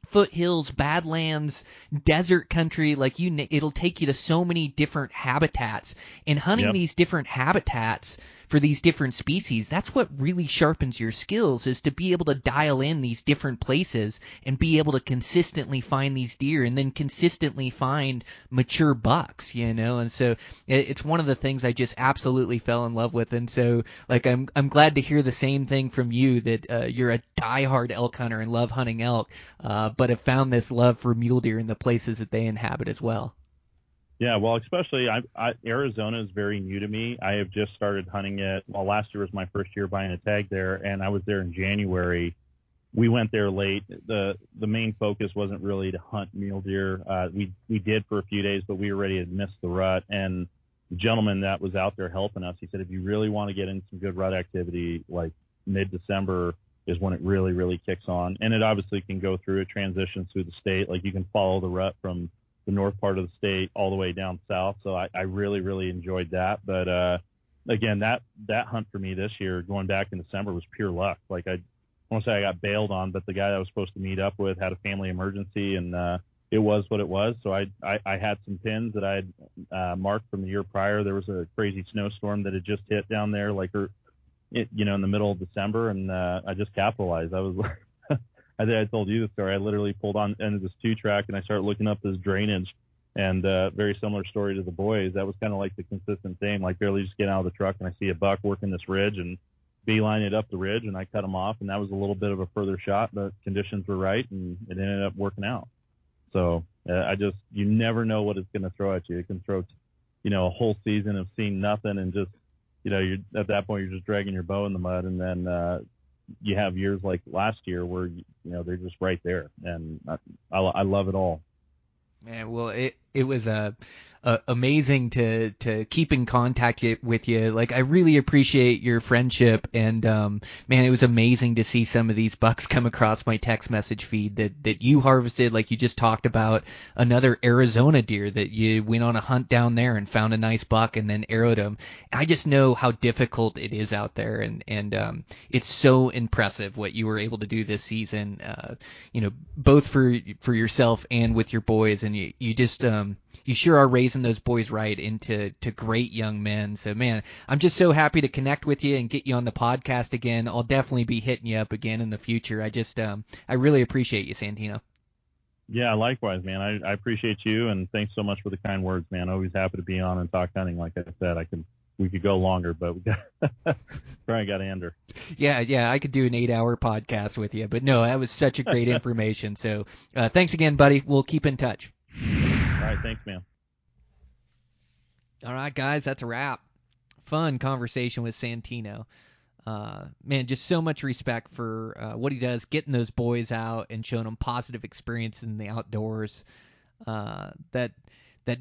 foothills, badlands, desert country. Like it'll take you to so many different habitats. And hunting these different habitats for these different species, that's what really sharpens your skills, is to be able to dial in these different places and be able to consistently find these deer and then consistently find mature bucks, and so it's one of the things I just absolutely fell in love with. And so like I'm glad to hear the same thing from you, that you're a diehard elk hunter and love hunting elk, but have found this love for mule deer in the places that they inhabit as well. Yeah, well, especially Arizona is very new to me. I have just started hunting it. Well, last year was my first year buying a tag there, and I was there in January. We went there late. The main focus wasn't really to hunt mule deer. We did for a few days, but we were ready to miss the rut. And the gentleman that was out there helping us, he said, if you really want to get in some good rut activity, like mid-December is when it really, really kicks on. And it obviously can go through, it transitions through the state. Like you can follow the rut from the north part of the state all the way down south. So I really, really enjoyed that. But again, that hunt for me this year, going back in December, was pure luck. Like I won't say I got bailed on, but the guy that I was supposed to meet up with had a family emergency, and it was what it was. So I had some pins that I had marked from the year prior. There was a crazy snowstorm that had just hit down there, like in the middle of December, and I just capitalized. I was I think I told you the story. I literally pulled on into this 2-track and I started looking up this drainage, and very similar story to the boys. That was kind of like the consistent thing, like barely just getting out of the truck and I see a buck working this ridge and beeline it up the ridge, and I cut him off, and that was a little bit of a further shot, but conditions were right and it ended up working out. So you never know what it's going to throw at you. It can throw, a whole season of seeing nothing and just, you're at that point, you're just dragging your bow in the mud. And then you have years like last year where, they're just right there. And I love it all. Man, well, it was amazing to keep in contact with you. Like, I really appreciate your friendship, and man, it was amazing to see some of these bucks come across my text message feed that you harvested. Like you just talked about another Arizona deer that you went on a hunt down there and found a nice buck and then arrowed him. I just know how difficult it is out there, and it's so impressive what you were able to do this season. Both for yourself and with your boys, and you just you sure are raising those boys right into great young men. So, man, I'm just so happy to connect with you and get you on the podcast again. I'll definitely be hitting you up again in the future. I really appreciate you, Santino. Yeah, likewise, man. I appreciate you, and thanks so much for the kind words, man. Always happy to be on and talk hunting. Like I said, we could go longer, but we probably got to end her. Yeah, I could do an 8-hour podcast with you, but no, that was such a great information. So, thanks again, buddy. We'll keep in touch. All right, thanks, man. All right, guys, that's a wrap. Fun conversation with Santino. Man, just so much respect for what he does, getting those boys out and showing them positive experiences in the outdoors. That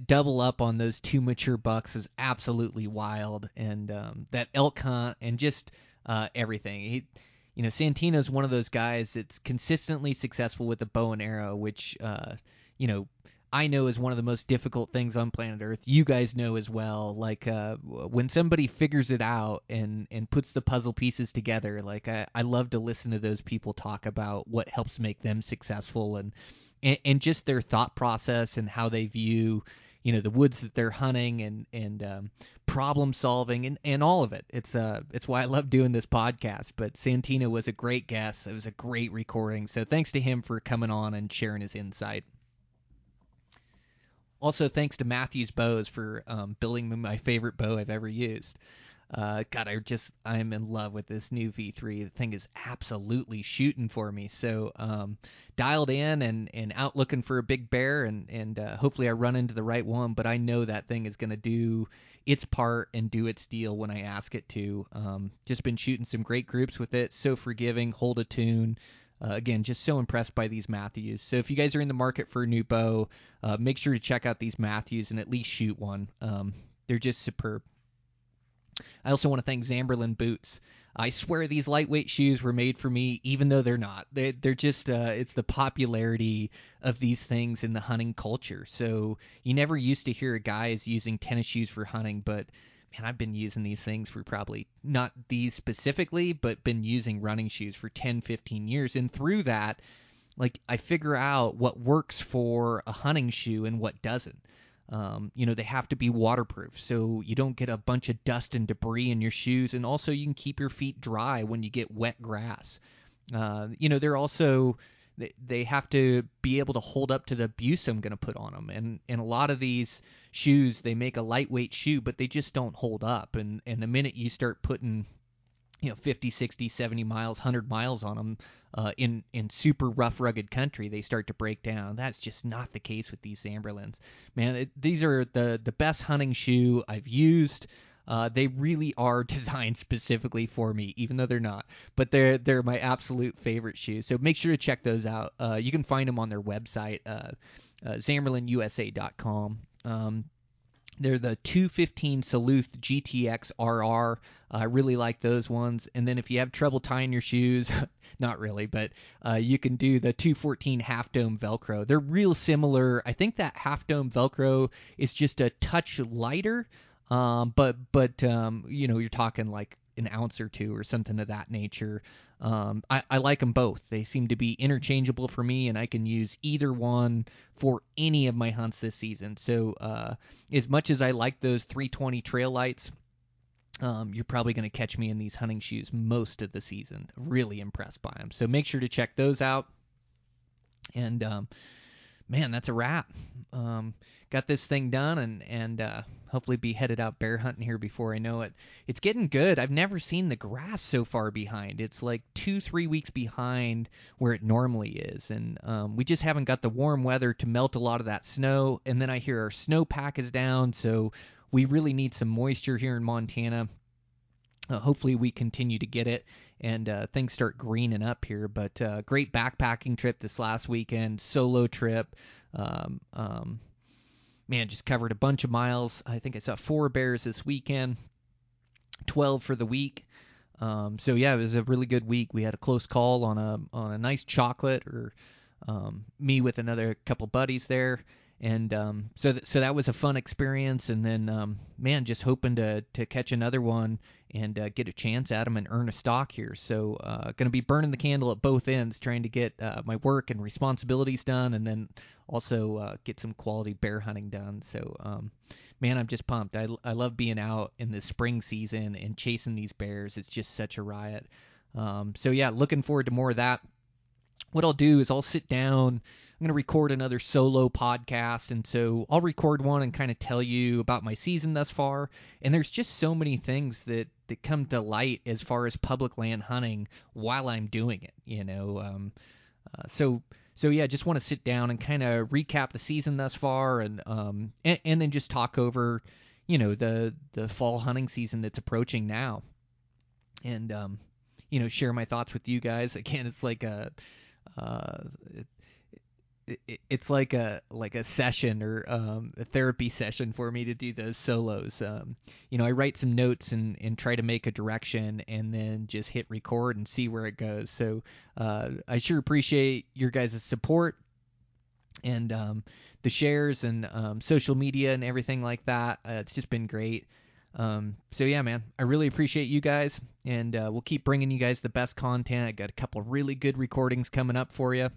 double up on those 2 mature bucks was absolutely wild, and that elk hunt and just everything. Santino's one of those guys that's consistently successful with the bow and arrow, which I know is one of the most difficult things on planet Earth. You guys know as well. Like when somebody figures it out and puts the puzzle pieces together, like I love to listen to those people talk about what helps make them successful and just their thought process and how they view the woods that they're hunting and problem solving and all of it. It's why I love doing this podcast. But Santino was a great guest. It was a great recording. So thanks to him for coming on and sharing his insight. Also, thanks to Matthews Bows for building me my favorite bow I've ever used. God, I'm in love with this new V3. The thing is absolutely shooting for me. So dialed in and out looking for a big bear, and hopefully I run into the right one. But I know that thing is going to do its part and do its deal when I ask it to. Just been shooting some great groups with it. So forgiving, hold a tune. Again, just so impressed by these Matthews. So if you guys are in the market for a new bow, make sure to check out these Matthews and at least shoot one. They're just superb. I also want to thank Zamberlan Boots. I swear these lightweight shoes were made for me, even though they're not. They're just, it's the popularity of these things in the hunting culture. So you never used to hear guys using tennis shoes for hunting, but man, I've been using these things for probably not these specifically, but been using running shoes for 10, 15 years. And through that, like I figure out what works for a hunting shoe and what doesn't. They have to be waterproof so you don't get a bunch of dust and debris in your shoes. And also you can keep your feet dry when you get wet grass. They're also, they have to be able to hold up to the abuse I'm going to put on them. And a lot of these shoes, they make a lightweight shoe, but they just don't hold up. And the minute you start putting 50, 60, 70 miles, 100 miles on them in super rough, rugged country, they start to break down. That's just not the case with these Zamberlans. Man, these are the best hunting shoe I've used. They really are designed specifically for me, even though they're not. But they're my absolute favorite shoes. So make sure to check those out. You can find them on their website, ZamberlanUSA.com. They're the 215 Salute GTX RR. I really like those ones. And then if you have trouble tying your shoes, not really, but you can do the 214 Half Dome Velcro. They're real similar. I think that Half Dome Velcro is just a touch lighter, but you're talking like an ounce or two or something of that nature. I like them both. They seem to be interchangeable for me, and I can use either one for any of my hunts this season. So as much as I like those 320 trail lights, you're probably going to catch me in these hunting shoes most of the season. Really impressed by them. So make sure to check those out. And man, that's a wrap. Got this thing done, and hopefully be headed out bear hunting here before I know it. It's getting good. I've never seen the grass so far behind. It's like 2-3 weeks behind where it normally is, and we just haven't got the warm weather to melt a lot of that snow. And then I hear our snowpack is down, so we really need some moisture here in Montana. Hopefully we continue to get it and things start greening up here. But great backpacking trip this last weekend, solo trip. Man, just covered a bunch of miles. I think I saw 4 bears this weekend, 12 for the week. So yeah, it was a really good week. We had a close call on a nice chocolate, or me with another couple buddies there. And so that was a fun experience. And then, man, just hoping to catch another one and get a chance at them and earn a stock here. So going to be burning the candle at both ends, trying to get my work and responsibilities done, and then also get some quality bear hunting done. So, man, I'm just pumped. I love being out in the spring season and chasing these bears. It's just such a riot. So, yeah, looking forward to more of that. What I'll do is I'll sit down. I'm going to record another solo podcast, and so I'll record one and kind of tell you about my season thus far. And there's just so many things that come to light as far as public land hunting while I'm doing it, So yeah, just want to sit down and kind of recap the season thus far, and then just talk over, the fall hunting season that's approaching now, and share my thoughts with you guys. Again, it's like it's like a session, or a therapy session for me to do those solos. I write some notes and try to make a direction, and then just hit record and see where it goes. So I sure appreciate your guys' support and the shares and social media and everything like that. It's just been great. So yeah, man, I really appreciate you guys, and we'll keep bringing you guys the best content. I got a couple of really good recordings coming up for you.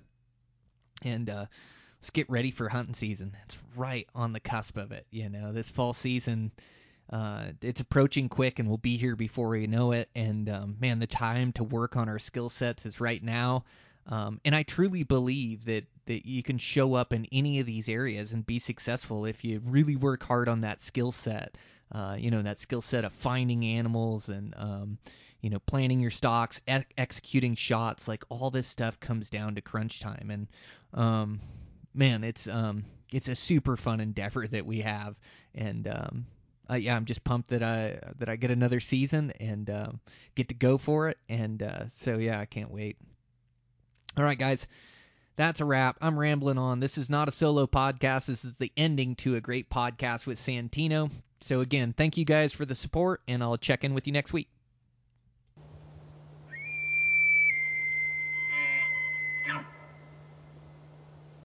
And let's get ready for hunting season. It's right on the cusp of it. This fall season, it's approaching quick, and we'll be here before we know it. And man, the time to work on our skill sets is right now. And I truly believe that you can show up in any of these areas and be successful if you really work hard on that skill set. That skill set of finding animals and planning your stalks, executing shots. Like, all this stuff comes down to crunch time. And man, it's a super fun endeavor that we have. And yeah, I'm just pumped that I get another season and get to go for it. And so yeah, I can't wait. All right, guys, that's a wrap. I'm rambling on. This is not a solo podcast. This is the ending to a great podcast with Santino. So again, thank you guys for the support, and I'll check in with you next week.